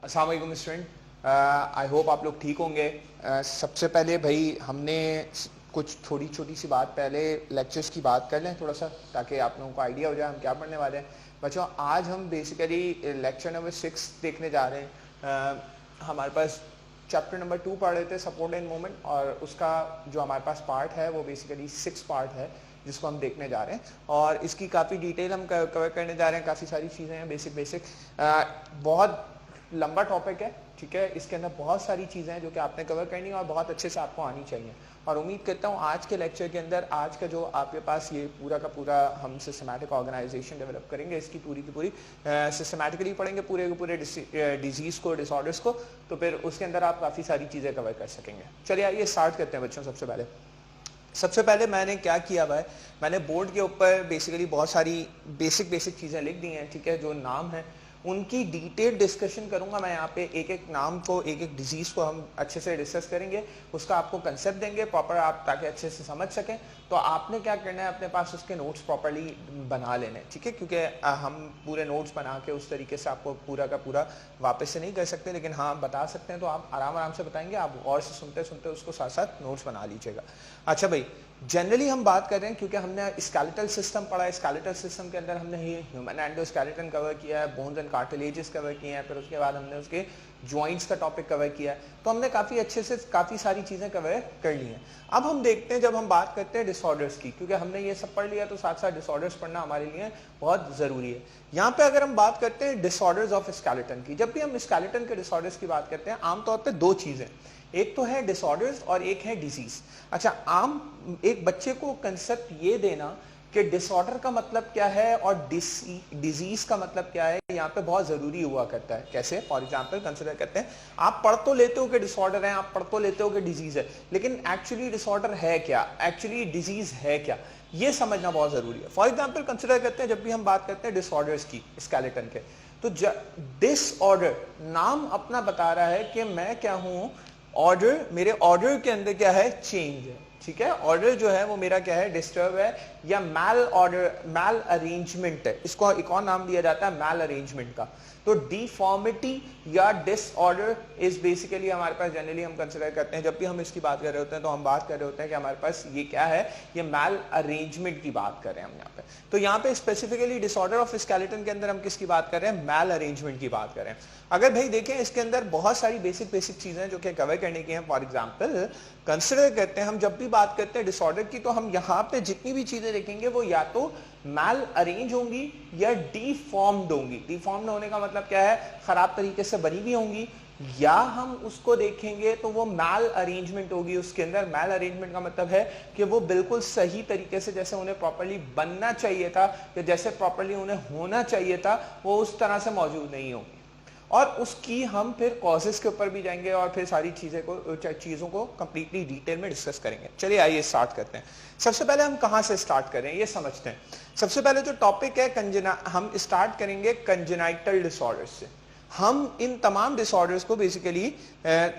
अस्सलाम वालेकुम student, I hope आप लोग ठीक होंगे। सबसे पहले भाई हमने कुछ थोड़ी छोटी सी बात पहले लेक्चर्स की बात कर लें थोड़ा सा, ताकि आप लोगों को आइडिया हो जाए हम क्या पढ़ने वाले हैं। बच्चों आज हम बेसिकली लेक्चर नंबर 6 देखने जा रहे हैं। हमारे पास चैप्टर नंबर 2 पढ़ रहे थे सपोर्ट एंड मूवमेंट, और उसका जो हमारे पास पार्ट है वो बेसिकली 6 पार्ट है जिसको हम देखने जा रहे हैं, और इसकी काफ़ी डिटेल हम कवर करने जा रहे हैं। काफ़ी सारी चीज़ें हैं बेसिक बहुत लंबा टॉपिक है, ठीक है। इसके अंदर बहुत सारी चीज़ें हैं जो कि आपने कवर करनी है और बहुत अच्छे से आपको आनी चाहिए। और उम्मीद करता हूँ आज के लेक्चर के अंदर आज का जो आपके पास ये पूरा का पूरा हम सिस्टमैटिक ऑर्गेनाइजेशन डेवलप करेंगे, इसकी पूरी की पूरी सिस्टमैटिकली पढ़ेंगे पूरे के पूरे डिजीज़ को, डिसऑर्डर्स को, तो फिर उसके अंदर आप काफ़ी सारी चीज़ें कवर कर सकेंगे। चलिए आइए स्टार्ट करते हैं बच्चों। सबसे पहले मैंने क्या किया हुआ है, मैंने बोर्ड के ऊपर बेसिकली बहुत सारी बेसिक चीज़ें लिख दी हैं, ठीक है। जो नाम है उनकी डिटेल डिस्कशन करूंगा मैं यहाँ पे, एक एक नाम को, एक एक डिजीज को हम अच्छे से डिस्कस करेंगे, उसका आपको कंसेप्ट देंगे प्रॉपर, आप ताकि अच्छे से समझ सकें। तो आपने क्या करना है, अपने पास उसके नोट्स प्रॉपरली बना लेने, ठीक है, क्योंकि हम पूरे नोट्स बना के उस तरीके से आपको पूरा का पूरा वापस से नहीं कर सकते, लेकिन हाँ बता सकते हैं। तो आप आराम से बताएंगे, आप और से सुनते सुनते उसको साथ साथ नोट्स बना लीजिएगा। अच्छा भाई, जनरली हम बात कर रहे हैं क्योंकि हमने स्केलेटल सिस्टम पढ़ा है। स्केलेटल सिस्टम के अंदर हमने ह्यूमन एंडोस्केलेटन कवर किया है, बोन्स एंड कार्टिलेजेस कवर किए हैं, फिर उसके बाद हमने उसके जॉइंट्स का टॉपिक कवर किया है। तो हमने काफ़ी अच्छे से काफ़ी सारी चीज़ें कवर कर ली हैं। अब हम देखते हैं, जब हम बात करते हैं डिसऑर्डर्स की, क्योंकि हमने ये सब पढ़ लिया तो साथ साथ डिसऑर्डर्स पढ़ना हमारे लिए बहुत ज़रूरी है। यहाँ पे अगर हम बात करते हैं डिसऑर्डर्स ऑफ स्केलेटन की, जब भी हम स्केलेटन के डिसऑर्डर्स की बात करते हैं आमतौर पर दो चीज़ें, एक तो है डिसऑर्डर्स और एक है डिजीज। अच्छा, आम एक बच्चे को कंसेप्ट ये देना कि डिसऑर्डर का मतलब क्या है और डिजीज का मतलब क्या है, यहाँ पे बहुत जरूरी हुआ करता है। कैसे? फॉर एग्जांपल कंसिडर करते हैं, आप पढ़ तो लेते हो कि डिसऑर्डर है, आप पढ़ तो लेते हो कि डिजीज है, लेकिन एक्चुअली डिसऑर्डर है क्या, एक्चुअली डिजीज है क्या, ये समझना बहुत जरूरी है। फॉर एग्जाम्पल कंसिडर करते हैं, जब भी हम बात करते हैं डिसऑर्डर्स की स्केलेटन के, तो डिसऑर्डर नाम अपना बता रहा है कि मैं क्या हूं, ऑर्डर, मेरे ऑर्डर के अंदर क्या है, चेंज है, ठीक है। ऑर्डर जो है वो मेरा क्या है, डिस्टर्ब है, या मैल ऑर्डर, मैल अरेंजमेंट है, इसको एक और नाम दिया जाता है मैल अरेंजमेंट का। तो डिफॉर्मिटी या डिसऑर्डर इज बेसिकली हमारे पास जनरली हम कंसिडर करते हैं, जब भी हम इसकी बात कर रहे होते हैं तो हम बात कर रहे होते हैं कि हमारे पास ये क्या है, ये मैल अरेंजमेंट की बात कर रहे हैं हम यहाँ पे। तो यहाँ पे स्पेसिफिकली डिसऑर्डर ऑफ स्केलेटन के अंदर हम किसकी बात कर रहे हैं, मैल अरेंजमेंट की बात कर रहे हैं। अगर भाई देखें, इसके अंदर बहुत सारी बेसिक चीजें जो कि कवर करने की हैं। फॉर एग्जाम्पल कंसिडर करते हैं, हम जब भी बात करते हैं डिसऑर्डर की, तो हम यहाँ पे जितनी भी चीजें देखेंगे वो या तो मैल अरेंज होंगी या डिफॉर्म्ड होंगी। डिफॉर्म्ड होने का मतलब क्या है, खराब तरीके से बनी भी होंगी, या हम उसको देखेंगे तो वो मैल अरेंजमेंट होगी। उसके अंदर मैल अरेंजमेंट का मतलब है कि वो बिल्कुल सही तरीके से, जैसे उन्हें प्रॉपर्ली बनना चाहिए था या जैसे प्रॉपर्ली उन्हें होना चाहिए था, वो उस तरह से मौजूद नहीं होगी। और उसकी हम फिर कॉजेस के ऊपर भी जाएंगे और फिर सारी चीज़ों को कंप्लीटली डिटेल में डिस्कस करेंगे। चलिए आइए स्टार्ट करते हैं। सबसे पहले हम कहाँ से स्टार्ट करें ये समझते हैं। सबसे पहले जो टॉपिक है हम स्टार्ट करेंगे कंजेनाइटल डिसऑर्डर्स से। हम इन तमाम डिसऑर्डर्स को बेसिकली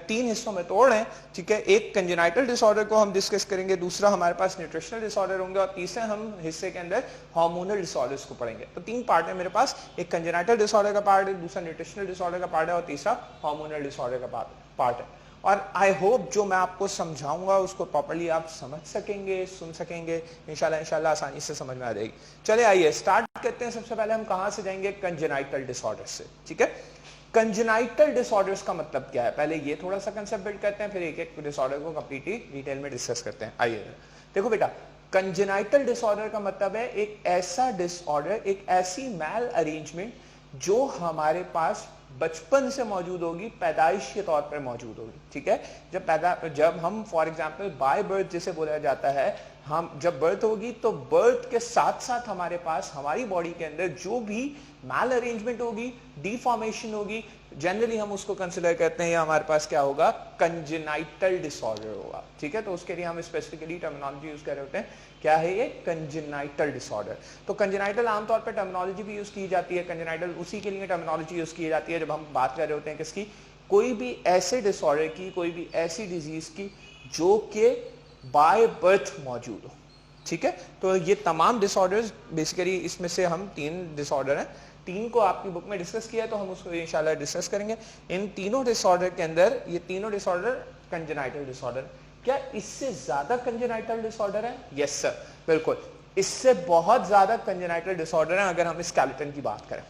3 हिस्सों में तोड़ रहे हैं, ठीक है। एक कंजेनाइटल डिसऑर्डर को हम डिस्कस करेंगे, दूसरा हमारे पास न्यूट्रिशनल डिसऑर्डर होंगे, और तीसरे हम हिस्से के अंदर हार्मोनल डिसऑर्डर्स को पढ़ेंगे। तो 3 पार्ट है मेरे पास, एक कंजेनाइटल डिसऑर्डर का पार्ट है, दूसरा न्यूट्रिशनल डिसऑर्डर का पार्ट है, और तीसरा हार्मोनल डिसऑर्डर का पार्ट है। और आई होप जो मैं आपको समझाऊंगा उसको प्रॉपर्ली आप समझ सकेंगे, सुन सकेंगे, इंशाल्लाह आसानी से समझ में आ जाएगी। चले आइए स्टार्ट करते हैं। सबसे पहले हम कहां से जाएंगे, कंजेनाइटल डिसऑर्डर से, ठीक है। कंजेनाइटल डिसऑर्डर्स का मतलब क्या है, पहले ये थोड़ा सा कंसेप्ट बिल्ड करते हैं, फिर एक एक डिसऑर्डर को कंप्लीटली डिटेल में डिस्कस करते हैं। आइए देखो बेटा, कंजेनाइटल डिसऑर्डर का मतलब है एक ऐसा डिसऑर्डर, एक ऐसी मैल अरेंजमेंट जो हमारे पास बचपन से मौजूद होगी, पैदाइश के तौर पर मौजूद होगी, ठीक है। जब हम फॉर एग्जांपल बाय बर्थ जिसे बोला जाता है, हम जब बर्थ होगी तो बर्थ के साथ साथ हमारे पास हमारी बॉडी के अंदर जो भी मैल अरेंजमेंट होगी, डिफॉर्मेशन होगी, जनरली हम उसको कंसिडर करते हैं, हमारे पास क्या होगा, कंजेनाइटल डिसऑर्डर होगा, ठीक है। तो उसके लिए हम स्पेसिफिकली टर्मिनोलॉजी यूज कर रहे होते हैं, क्या है ये, कंजेनाइटल डिसऑर्डर। तो कंजेनाइटल आमतौर पर टर्मिनोलॉजी भी यूज की जाती है, कंजेनाइटल उसी के लिए टर्मिनोलॉजी यूज की जाती है जब हम बात कर रहे होते हैं किसकी, कोई भी ऐसे डिसऑर्डर की, कोई भी ऐसी डिजीज की जो कि बाय बर्थ मौजूद हो, ठीक है। तो ये तमाम डिसऑर्डर्स बेसिकली, इसमें से हम 3 डिसऑर्डर हैं तीन को आपकी बुक में डिस्कस किया है, तो हम उसको इंशाल्लाह डिस्कस करेंगे। इन तीनों डिसऑर्डर के अंदर, ये तीनों डिसऑर्डर कंजेनाइटल डिसऑर्डर, क्या इससे ज्यादा कंजेनाइटल डिसऑर्डर है? यस सर, बिल्कुल, इससे बहुत ज्यादा कंजेनाइटल डिसऑर्डर है अगर हम स्केलेटन की बात करें,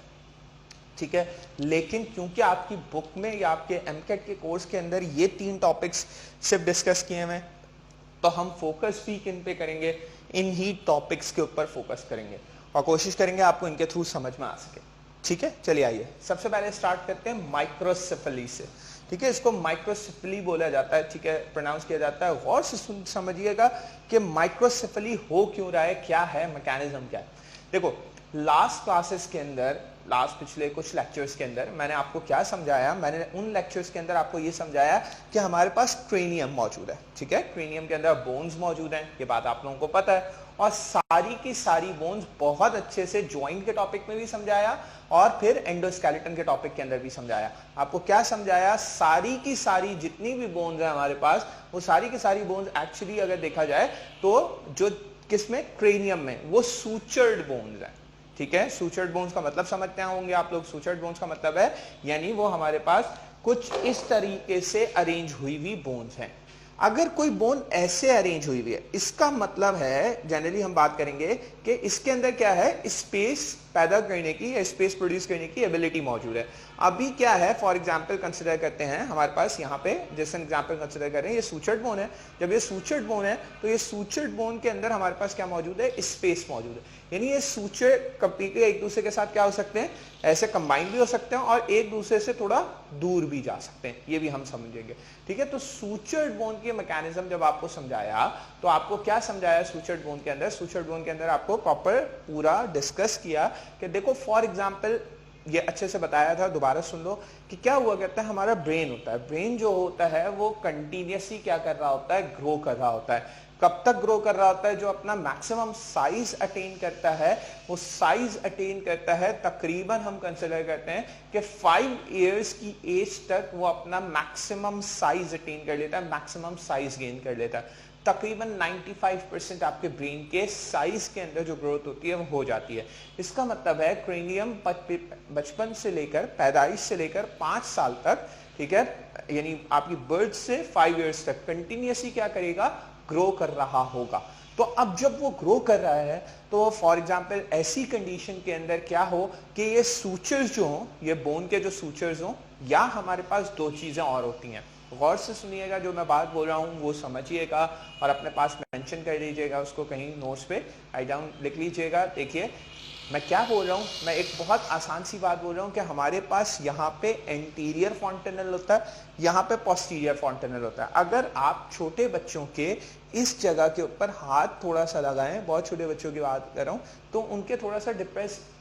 ठीक है। लेकिन क्योंकि आपकी बुक में या आपके एमकेट के कोर्स के अंदर ये तीन टॉपिक्स सिर्फ डिस्कस किए हुए हैं, तो हम फोकस भी किन पे करेंगे? इन ही टॉपिक्स के ऊपर फोकस करेंगे और कोशिश करेंगे आपको इनके थ्रू समझ में आ सके, ठीक है। चलिए आइए सबसे पहले स्टार्ट करते हैं माइक्रोसेफली से, ठीक है। इसको माइक्रोसेफली बोला जाता है, ठीक है, प्रोनाउंस किया जाता है। गौर से समझिएगा कि माइक्रोसेफली हो क्यों रहा है, क्या है मैकेनिज्म, क्या है। देखो, लास्ट क्लासेस के अंदर, लास्ट पिछले कुछ लेक्चर्स के अंदर मैंने आपको क्या समझाया? मैंने उन लेक्चर्स के अंदर आपको ये समझाया कि हमारे पास क्रेनियम मौजूद है, ठीक है। क्रेनियम के अंदर बोन्स मौजूद हैं, ये बात आप लोगों को पता है, और सारी की सारी बोन्स बहुत अच्छे से जॉइंट के टॉपिक में भी समझाया और फिर एंडोस्केलेटन के टॉपिक के अंदर भी समझाया। आपको क्या समझाया? सारी की सारी जितनी भी बोन्स है हमारे पास, वो सारी की सारी बोन्स एक्चुअली अगर देखा जाए तो जो किसमें, क्रेनियम में, वो सूचर्ड बोन्स है, ठीक है। सूचर्ड बोन्स का मतलब समझते होंगे आप लोग। सूचर्ड बोन्स का मतलब है यानी वो हमारे पास कुछ इस तरीके से अरेंज हुई हुई बोन्स हैं। अगर कोई बोन ऐसे अरेंज हुई हुई है, इसका मतलब है, जनरली हम बात करेंगे कि इसके अंदर क्या है, स्पेस पैदा करने की या स्पेस प्रोड्यूस करने की एबिलिटी मौजूद है। अभी क्या है, फॉर एग्जांपल कंसिडर करते हैं हमारे पास यहाँ पे, जैसे एग्जांपल कंसिडर कर रहे हैं, ये सूचर्ड बोन है। जब ये सूचर्ड बोन है तो ये सूचर्ड बोन के अंदर हमारे पास क्या मौजूद है, स्पेस मौजूद है। यानी ये सूचर कंप्लीटली एक दूसरे के साथ क्या हो सकते हैं, ऐसे कंबाइन भी हो सकते हैं और एक दूसरे से थोड़ा दूर भी जा सकते हैं, ये भी हम समझेंगे, ठीक है। तो सूचर्ड बोन की मैकेनिज्म जब आपको समझाया, तो आपको क्या समझाया सूचर्ड बोन के अंदर? सूचर्ड बोन के अंदर आपको प्रॉपर पूरा डिस्कस किया कि देखो, फॉर एग्जांपल, ये अच्छे से बताया था, दोबारा सुन लो कि क्या हुआ करता है, हमारा ब्रेन होता है, ब्रेन जो होता है वो कंटिन्यूसली क्या कर रहा होता है, ग्रो कर रहा होता है। कब तक ग्रो कर रहा होता है? जो अपना मैक्सिमम साइज अटेन करता है, वो साइज अटेन करता है तकरीबन, हम कंसिडर करते हैं कि 5 इयर्स की एज तक वो अपना मैक्सिमम साइज अटेन कर लेता है, मैक्सिमम साइज गेन कर लेता है। तकरीबन 95% आपके ब्रेन के साइज के अंदर जो ग्रोथ होती है वो हो जाती है। इसका मतलब है क्रेनियम बचपन से लेकर, पैदाइश से लेकर 5 साल तक, ठीक है, यानी आपकी बर्थ से 5 इयर्स तक कंटिन्यूसली क्या करेगा, ग्रो कर रहा होगा। तो अब जब वो ग्रो कर रहा है, तो फॉर एग्जांपल ऐसी कंडीशन के अंदर क्या हो कि ये सूचर्स जो हो, ये बोन के जो सूचर्स हो, या हमारे पास दो चीजें और होती हैं। गौर से सुनिएगा, जो मैं बात बोल रहा हूँ वो समझिएगा और अपने पास मेंशन कर लीजिएगा, उसको कहीं नोट्स पे राइट डाउन लिख लीजिएगा। देखिए मैं क्या बोल रहा हूँ, मैं एक बहुत आसान सी बात बोल रहा हूँ कि हमारे पास यहाँ पे एंटीरियर फॉन्टेनल होता है, यहाँ पे पोस्टीरियर फॉन्टेनल होता है। अगर आप छोटे बच्चों के इस जगह के ऊपर हाथ थोड़ा सा लगाएं, बहुत छोटे बच्चों की बात कर रहा हूँ, तो उनके थोड़ा सा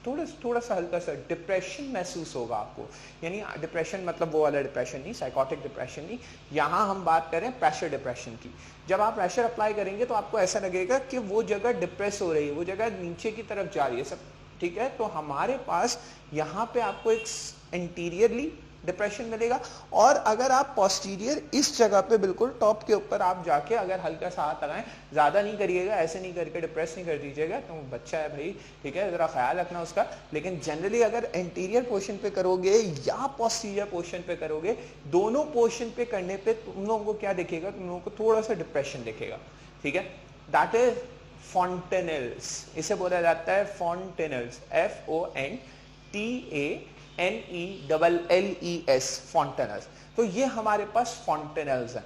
थोड़ा सा हल्का सा डिप्रेशन महसूस होगा आपको। यानी डिप्रेशन मतलब वो वाला डिप्रेशन नहीं, साइकोटिक डिप्रेशन नहीं, यहाँ हम बात करें प्रेशर डिप्रेशन की। जब आप प्रेशर अप्लाई करेंगे तो आपको ऐसा लगेगा कि वो जगह डिप्रेस हो रही है, वो जगह नीचे की तरफ जा रही है सब, ठीक है। तो हमारे पास यहाँ पे आपको एक एंटीरियरली डिप्रेशन मिलेगा, और अगर आप पोस्टीरियर इस जगह पे बिल्कुल टॉप के ऊपर आप जाके अगर हल्का सा हाथ लगाएं, ज्यादा नहीं करिएगा, ऐसे नहीं करके डिप्रेस नहीं कर दीजिएगा, तो बच्चा है भाई, ठीक है, जरा ख्याल रखना उसका। लेकिन जनरली अगर एंटीरियर पोर्शन पे करोगे या पोस्टीरियर पोर्शन पे करोगे, दोनों पोर्शन पे करने पे तुम लोगों को क्या दिखेगा, तुम लोगों को थोड़ा सा डिप्रेशन दिखेगा, ठीक है। दैट इज फॉन्टेनल्स, इसे बोला जाता है फॉन्टेनल्स, FONTANELLES, फॉन्टेनल्स। तो ये हमारे पास फॉन्टेनल्स हैं,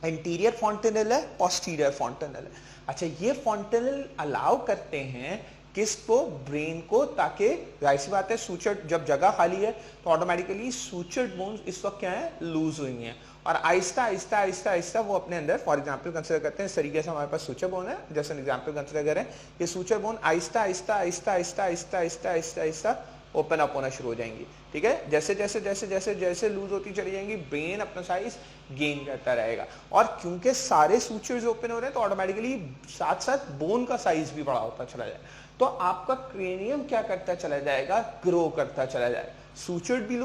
इंटीरियर फॉन्टेनल है, पोस्टीरियर फॉन्टेनल है। अच्छा, ये फॉन्टेनल अलाउ करते हैं किसको, ब्रेन को, ताकि जाहिर सी बात है सूचर जब जगह खाली है तो ऑटोमेटिकली सूचर्ड बोन्स इस वक्त क्या है, लूज हुई हैं, और आहिस्ता आहिस्ता आहिस्ता आहिस्ता वो अपने अंदर, फॉर एग्जांपल कंसीडर करते हैं इस तरीके से हमारे पास सूचर बोन है, जैसे एग्जांपल कंसीडर करें, ये suture bone Aahista Aahista Aahista Aahista Aahista Aahista Aahista Aahista open up होना शुरू हो जाएंगी, ठीक है। जैसे जैसे जैसे जैसे जैसे लूज होती चली जाएंगी, ब्रेन अपना साइज गेन करता रहेगा, और क्योंकि सारे सूचर्स ओपन हो रहे हैं तो ऑटोमेटिकली साथ साथ बोन का साइज भी बड़ा होता चला जाए, तो आपका क्रेनियम क्या करता चला जाएगा, ग्रो करता चला जाएगा। सूचर भी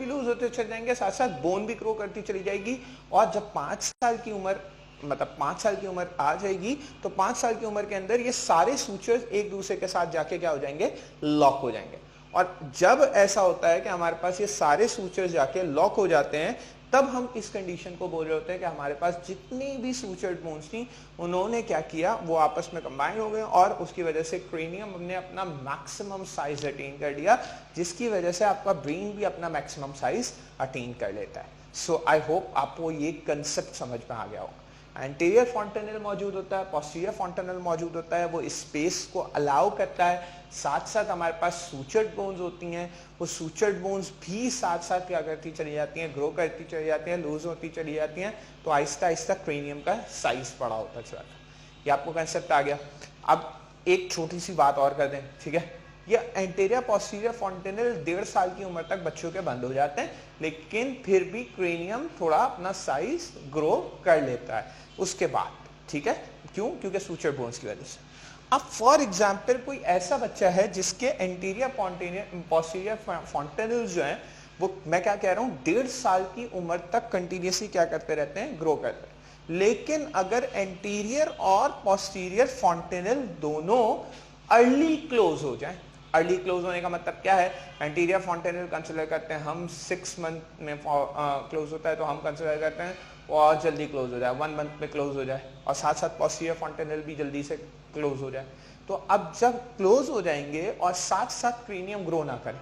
लूज होते चले जाएंगे, साथ साथ बोन भी ग्रो करती चली जाएगी, और जब 5 साल की उम्र, मतलब 5 साल की उम्र आ जाएगी, तो 5 साल की उम्र के अंदर ये सारे सूचर्स एक दूसरे के साथ जाके क्या हो जाएंगे, लॉक हो जाएंगे, और जब ऐसा होता है कि हमारे पास ये सारे सूचर्स जाके लॉक हो जाते हैं, तब हम इस कंडीशन को बोल रहे होते हैं कि हमारे पास जितनी भी सूचर्ड बोन्स थी उन्होंने क्या किया, वो आपस में कंबाइन हो गए और उसकी वजह से क्रेनियम ने अपना मैक्सिमम साइज अटेन कर लिया, जिसकी वजह से आपका ब्रेन भी अपना मैक्सिमम साइज अटेन कर लेता है। सो आई होप आपको ये कंसेप्ट समझ में आ गया होगा। एंटीरियर फॉन्टेनल मौजूद होता है, पोस्टीरियर फॉन्टेनल मौजूद होता है, वो स्पेस को अलाउ करता है। साथ साथ हमारे पास सूचर्ड बोन्स होती हैं, वो सूचर्ड बोन्स भी साथ साथ क्या करती चली जाती हैं, ग्रो करती चली जाती हैं, लूज होती चली जाती हैं, तो आहिस्ता आहिस्ता क्रेनियम का साइज बड़ा होता चला जाता है। ये आपको कंसेप्ट आ गया। अब एक छोटी सी बात और कर दें, ठीक है, ये एंटीरियर पोस्टीरियर फॉन्टेनल 1.5 साल की उम्र तक बच्चों के बंद हो जाते हैं, लेकिन फिर भी क्रेनियम थोड़ा अपना साइज ग्रो कर लेता है उसके बाद, ठीक है। क्यों? क्योंकि सूचर बोन्स की वजह से। अब फॉर एग्जांपल कोई ऐसा बच्चा है जिसके एंटीरियर पोस्टीरियर फॉन्टेनल जो है, वो मैं क्या कह रहा हूँ, 1.5 साल की उम्र तक कंटिन्यूसली क्या करते रहते हैं, ग्रो करते हैं। लेकिन अगर एंटीरियर और पोस्टीरियर फॉन्टेनल दोनों अर्ली क्लोज हो जाए, अर्ली क्लोज होने का मतलब क्या है, एंटीरियर फॉन्टेनल कंसिडर करते हैं हम 6 मंथ में क्लोज होता है, तो हम कंसिडर करते हैं और जल्दी क्लोज हो जाए, 1 मंथ में क्लोज हो जाए, और साथ साथ पोस्टीरियर फॉन्टेनल भी जल्दी से क्लोज हो जाए। तो अब जब क्लोज हो जाएंगे और साथ साथ क्रेनियम ग्रो ना करे,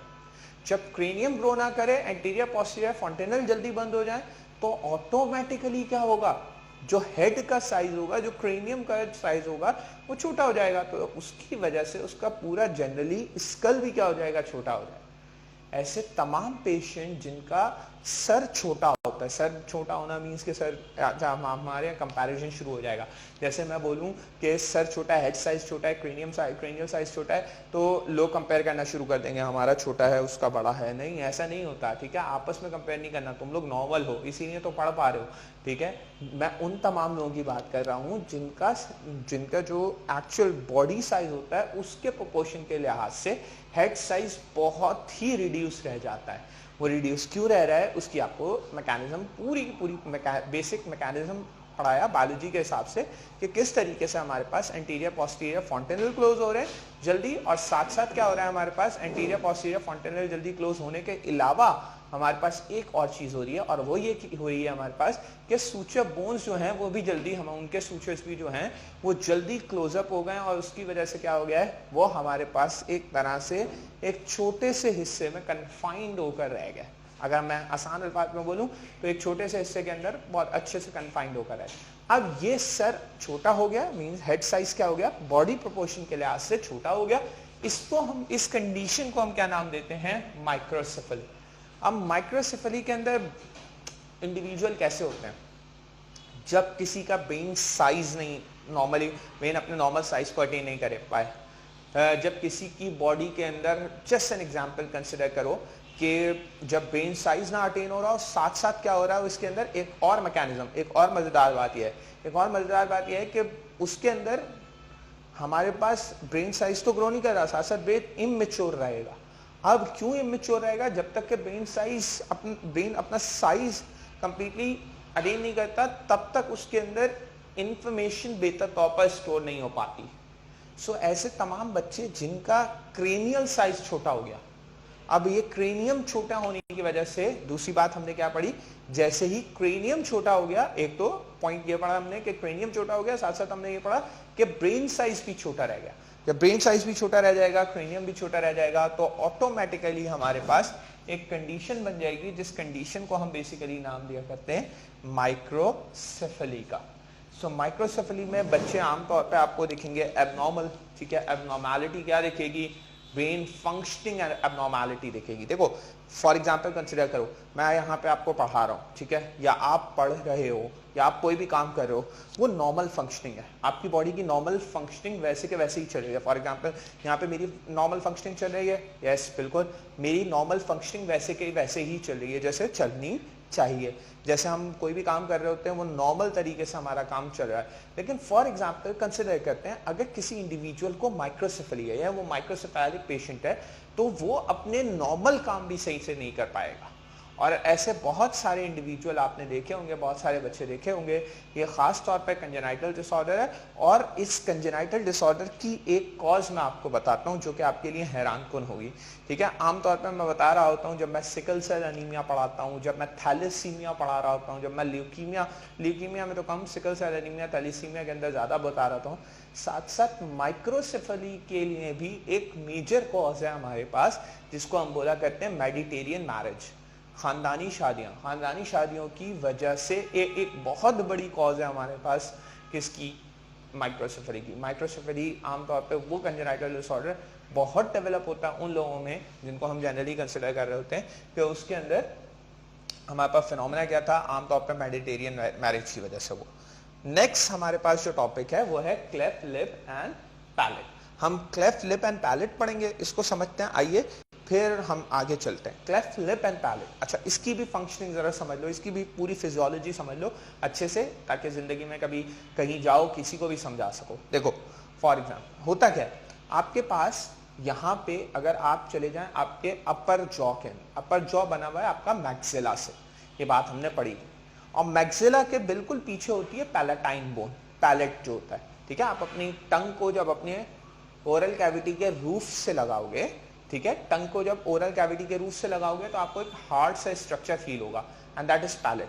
जब क्रेनियम ग्रो ना करे, एंटीरियर पोस्टीरियर फॉन्टेनल जल्दी बंद हो जाए, तो ऑटोमेटिकली क्या होगा, जो हेड का साइज होगा, जो क्रेनियम का साइज होगा, वो छोटा हो जाएगा। तो उसकी वजह से उसका पूरा जनरली स्कल भी क्या हो जाएगा, छोटा हो जाएगा। ऐसे तमाम पेशेंट जिनका सर छोटा होता है, सर छोटा होना मीन्स के सर हमारे कंपैरिजन शुरू हो जाएगा। जैसे मैं बोलूं कि सर छोटा है, हेड साइज छोटा है, क्रेनियम साइज छोटा है, तो लोग कंपेयर करना शुरू कर देंगे, हमारा छोटा है उसका बड़ा है। नहीं, ऐसा नहीं होता, ठीक है। आपस में कंपेयर नहीं करना, तुम लोग नॉर्मल हो इसीलिए तो पढ़ पा रहे हो, ठीक है। मैं उन तमाम लोगों की बात कर रहा हूँ जिनका जो एक्चुअल बॉडी साइज होता है उसके प्रोपोर्शन के लिहाज से हेड साइज बहुत ही रिड्यूस रह जाता है। वो रिड्यूस क्यों रह रहा है, उसकी आपको मैकेनिज्म पूरी की पूरी बेसिक मैकेनिज्म पढ़ाया बायोलॉजी के हिसाब से कि किस तरीके से हमारे पास एंटीरियर पोस्टीरियर फॉन्टेनल क्लोज हो रहे हैं जल्दी, और साथ साथ क्या हो रहा है, हमारे पास एंटीरियर पोस्टीरियर फॉन्टेनल जल्दी क्लोज होने के अलावा हमारे पास एक और चीज हो रही है, और वो ये हो रही है हमारे पास कि सूचर बोन्स जो हैं वो भी जल्दी, हम उनके सूचर्स भी जो हैं वो जल्दी क्लोजअप हो गए, और उसकी वजह से क्या हो गया है, वो हमारे पास एक तरह से एक छोटे से हिस्से में कन्फाइंड होकर रह गया। अगर मैं आसान अल्फाज में बोलूं तो एक छोटे से हिस्से के अंदर बहुत अच्छे से कन्फाइंड होकर है। अब ये सर छोटा हो गया, मींस हेड साइज क्या हो गया, बॉडी प्रोपोर्शन के लिहाज से छोटा हो गया। इसको हम, इस कंडीशन को हम क्या नाम देते हैं, माइक्रोसेफली। अब माइक्रोसेफली के अंदर इंडिविजुअल कैसे होते हैं, जब किसी का ब्रेन साइज नहीं, नॉर्मली ब्रेन अपने नॉर्मल साइज को अटेन नहीं कर पाए, जब किसी की बॉडी के अंदर, जस्ट एन एग्जांपल कंसिडर करो कि जब ब्रेन साइज ना अटेन हो रहा हो, साथ साथ क्या हो रहा है उसके अंदर, एक और मैकेनिज्म, एक और मजेदार बात यह है, एक और मजेदार बात यह है कि उसके अंदर हमारे पास ब्रेन साइज तो ग्रो नहीं कर रहा, साथ साथ ब्रेन इमेच्योर रहेगा। अब क्यों इमेच्योर रहेगा, जब तक कि ब्रेन अपना साइज कंप्लीटली अटेन नहीं करता, तब तक उसके अंदर इंफॉर्मेशन बेहतर तौर पर स्टोर नहीं हो पाती। सो ऐसे तमाम बच्चे जिनका क्रेनियल साइज छोटा हो गया, अब ये क्रेनियम छोटा होने की वजह से, दूसरी बात हमने क्या पढ़ी, जैसे ही क्रेनियम छोटा हो गया, एक तो पॉइंट ये पढ़ा हमने कि क्रेनियम छोटा हो गया, साथ साथ हमने ये पढ़ा कि ब्रेन साइज भी छोटा रह गया। जब ब्रेन साइज भी छोटा रह जाएगा, क्रेनियम भी छोटा रह जाएगा, तो ऑटोमेटिकली हमारे पास एक कंडीशन बन जाएगी, जिस कंडीशन को हम बेसिकली नाम दिया करते हैं माइक्रोसेफली का। सो माइक्रोसेफली में बच्चे आमतौर पर आपको दिखेंगे एबनॉर्मल, ठीक है। एबनॉर्मैलिटी क्या दिखेगी, ब्रेन फंक्शनिंग एबनॉर्मैलिटी दिखेगी। देखो फॉर एग्जांपल कंसिडर करो, मैं यहाँ पे आपको पढ़ा रहा हूँ, ठीक है, या आप पढ़ रहे हो, या आप कोई भी काम कर रहे हो, वो नॉर्मल फंक्शनिंग है, आपकी बॉडी की नॉर्मल फंक्शनिंग वैसे के वैसे ही चल रही है। फॉर एग्जांपल यहाँ पे मेरी नॉर्मल फंक्शनिंग चल रही है, यस बिल्कुल, मेरी नॉर्मल फंक्शनिंग वैसे के वैसे ही चल रही है जैसे चलनी चाहिए। जैसे हम कोई भी काम कर रहे होते हैं, वो नॉर्मल तरीके से हमारा काम चल रहा है। लेकिन फॉर एग्जांपल कंसिडर करते हैं, अगर किसी इंडिविजुअल को माइक्रोसेफली है, या वो माइक्रोसेफेलिक पेशेंट है, तो वो अपने नॉर्मल काम भी सही से नहीं कर पाएगा, और ऐसे बहुत सारे इंडिविजुअल आपने देखे होंगे, बहुत सारे बच्चे देखे होंगे। ये खास तौर पे कंजेनाइटल डिसऑर्डर है, और इस कंजेनाइटल डिसऑर्डर की एक कॉज मैं आपको बताता हूँ जो कि आपके लिए हैरानकुन होगी, ठीक है। आमतौर पर मैं बता रहा होता हूँ जब मैं सिकल सेल एनीमिया पढ़ाता हूँ, जब मैं थैलेसीमिया पढ़ा रहा होता हूँ, जब मैं ल्यूकीमिया में तो कम, सिकल सेल एनीमिया थैलेसीमिया के अंदर ज्यादा बता रहा हूँ। साथ साथ माइक्रोसेफली के लिए भी एक मेजर कॉज है हमारे पास, जिसको हम बोला करते हैं मेडिटेरियन मैरिज, खानदानी शादियां। खानदानी शादियों की वजह से एक बहुत बड़ी कॉज है हमारे पास किसकी, माइक्रोसेफली की। माइक्रोसेफली आमतौर पे वो कंजेनाइटल डिसऑर्डर बहुत डेवलप होता है उन लोगों में जिनको हम जनरली कंसिडर कर रहे होते हैं कि उसके अंदर हमारे पास फिनोमेना क्या था, आमतौर पे मेडिटेरियन मैरिज की वजह से वो। नेक्स्ट हमारे पास जो टॉपिक है वो है क्लेफ्ट लिप एंड पैलेट। हम क्लेफ्ट लिप एंड पैलेट पढ़ेंगे, इसको समझते हैं, आइए फिर हम आगे चलते हैं। क्लेफ्ट लिप एंड पैलेट, अच्छा इसकी भी फंक्शनिंग जरा समझ लो, इसकी भी पूरी फिजियोलॉजी समझ लो अच्छे से, ताकि जिंदगी में कभी कहीं जाओ किसी को भी समझा सको। देखो फॉर एग्जाम्पल होता क्या है, आपके पास यहाँ पे अगर आप चले जाएं आपके अपर जॉ के, अपर जॉ बना हुआ है आपका मैक्सिला से, ये बात हमने पढ़ी, और मैक्सिला के बिल्कुल पीछे होती है पैलेटाइन बोन, पैलेट जो होता है, ठीक है। आप अपनी टंग को जब अपने ओरल कैविटी के रूफ से लगाओगे, ठीक है, टंग को जब ओरल कैविटी के रूफ से लगाओगे तो आपको एक हार्ड सा स्ट्रक्चर फील होगा, एंड दैट इज पैलेट।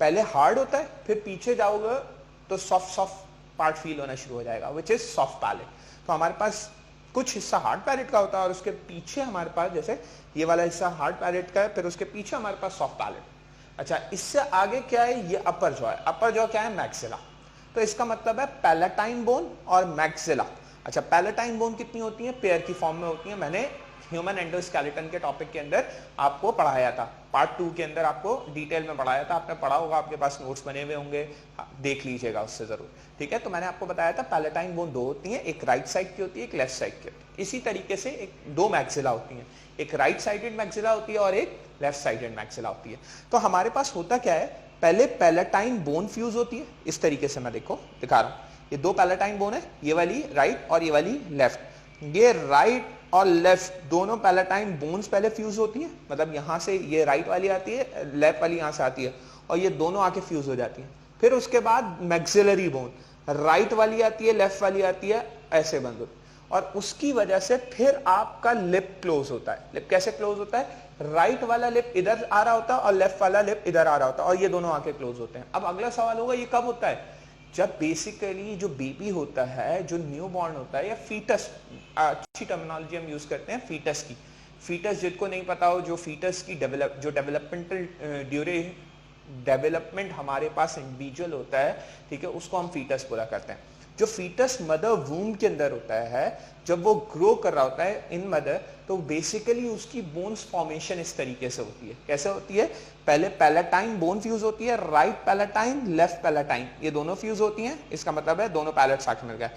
पहले हार्ड होता है, फिर पीछे जाओगे तो सॉफ्ट सॉफ्ट पार्ट फील होना शुरू हो जाएगा, विच इज सॉफ्ट पैलेट। तो हमारे पास कुछ हिस्सा हार्ड पैलेट का होता है और उसके पीछे हमारे पास, जैसे ये वाला हिस्सा हार्ड पैलेट का है, फिर उसके पीछे हमारे पास सॉफ्ट पैलेट। अच्छा इससे आगे क्या है, ये अपर जॉ है। अपर जॉ क्या है, मैक्सिला। तो इसका मतलब है पैलेटाइन बोन और मैक्सिला। अच्छा पैलेटाइन बोन कितनी होती है, पेयर की फॉर्म में होती है। मैंने ह्यूमन एंडोस्केलेटन के टॉपिक के अंदर आपको पढ़ाया था, पार्ट 2 के अंदर आपको डिटेल में पढ़ाया था, आपने पढ़ा होगा, आपके पास नोट्स बने हुए होंगे, देख लीजिएगा उससे जरूर, ठीक है। तो मैंने आपको बताया था पैलेटाइन बोन 2 होती है, एक राइट साइड की होती है, एक लेफ्ट साइड की होती है। इसी तरीके से एक 2 मैक्सिला होती है, एक राइट साइडेड मैक्सिला होती है और एक लेफ्ट साइडेड मैक्सिला होती है। तो हमारे पास होता क्या है, पहले पैलेटाइन बोन फ्यूज होती है, इस तरीके से मैं देखो दिखा रहा हूं, ये 2 पैलेटाइन बोन है, ये वाली राइट और ये वाली लेफ्ट। ये राइट और लेफ्ट दोनों पैलेटाइन बोन्स पहले फ्यूज होती है, मतलब यहां से ये राइट वाली आती है, लेफ्ट वाली यहां से आती है, और ये दोनों आके फ्यूज हो जाती है। फिर उसके बाद मैक्सिलरी बोन, राइट वाली आती है, लेफ्ट वाली आती है, ऐसे बंद होती है, और उसकी वजह से फिर आपका लिप क्लोज होता है। लिप कैसे क्लोज होता है, राइट वाला लिप इधर आ रहा होता है और लेफ्ट वाला लिप इधर आ रहा होता है, और ये दोनों आके क्लोज होते हैं। अब अगला सवाल होगा ये कब होता है, जब बेसिकली जो बेबी होता है, जो न्यूबॉर्न होता है, या फीटस, अच्छी टर्मिनोलॉजी हम यूज करते हैं फीटस की। फीटस जिसको नहीं पता हो, जो फीटस की जो डेवलपमेंट हमारे पास इंडिविजुअल होता है, ठीक है, उसको हम फीटस पूरा करते हैं। जो फीटस मदर वूम के अंदर होता है, जब वो ग्रो कर रहा होता है इन मदर, तो बेसिकली उसकी बोन्स फॉर्मेशन इस तरीके से होती है। कैसे होती है, पहले पैलेटाइन बोन फ्यूज होती है, राइट पैलेटाइन लेफ्ट पैलेटाइन, ये दोनों फ्यूज होती हैं, इसका मतलब है दोनों पैलेट्स आके मिल गए।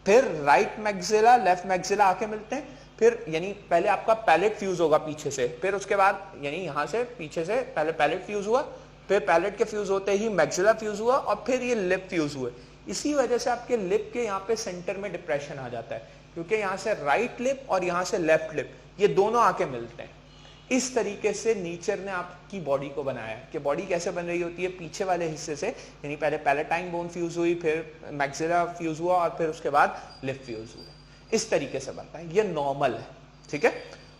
फिर राइट मैक्सिला लेफ्ट मैक्सिला आके मिलते हैं, फिर यानी पहले आपका पैलेट फ्यूज होगा पीछे से, फिर उसके बाद यानी यहां से पीछे से पहले पैलेट फ्यूज हुआ, फिर पैलेट के फ्यूज होते ही मैक्सिला फ्यूज हुआ, और फिर ये लिप फ्यूज हुए। इसी वजह से आपके लिप के यहाँ पे सेंटर में डिप्रेशन आ जाता है, क्योंकि यहाँ से राइट लिप और यहाँ से लेफ्ट लिप, ये दोनों आके मिलते हैं। इस तरीके से नेचर ने आपकी बॉडी को बनाया है कि बॉडी कैसे बन रही होती है, पीछे वाले हिस्से से, यानी पहले पैलेटाइन बोन फ्यूज हुई, फिर मैक्सिला फ्यूज हुआ, और फिर उसके बाद लिप फ्यूज हुआ। इस तरीके से बनता है, ये नॉर्मल है, ठीक है।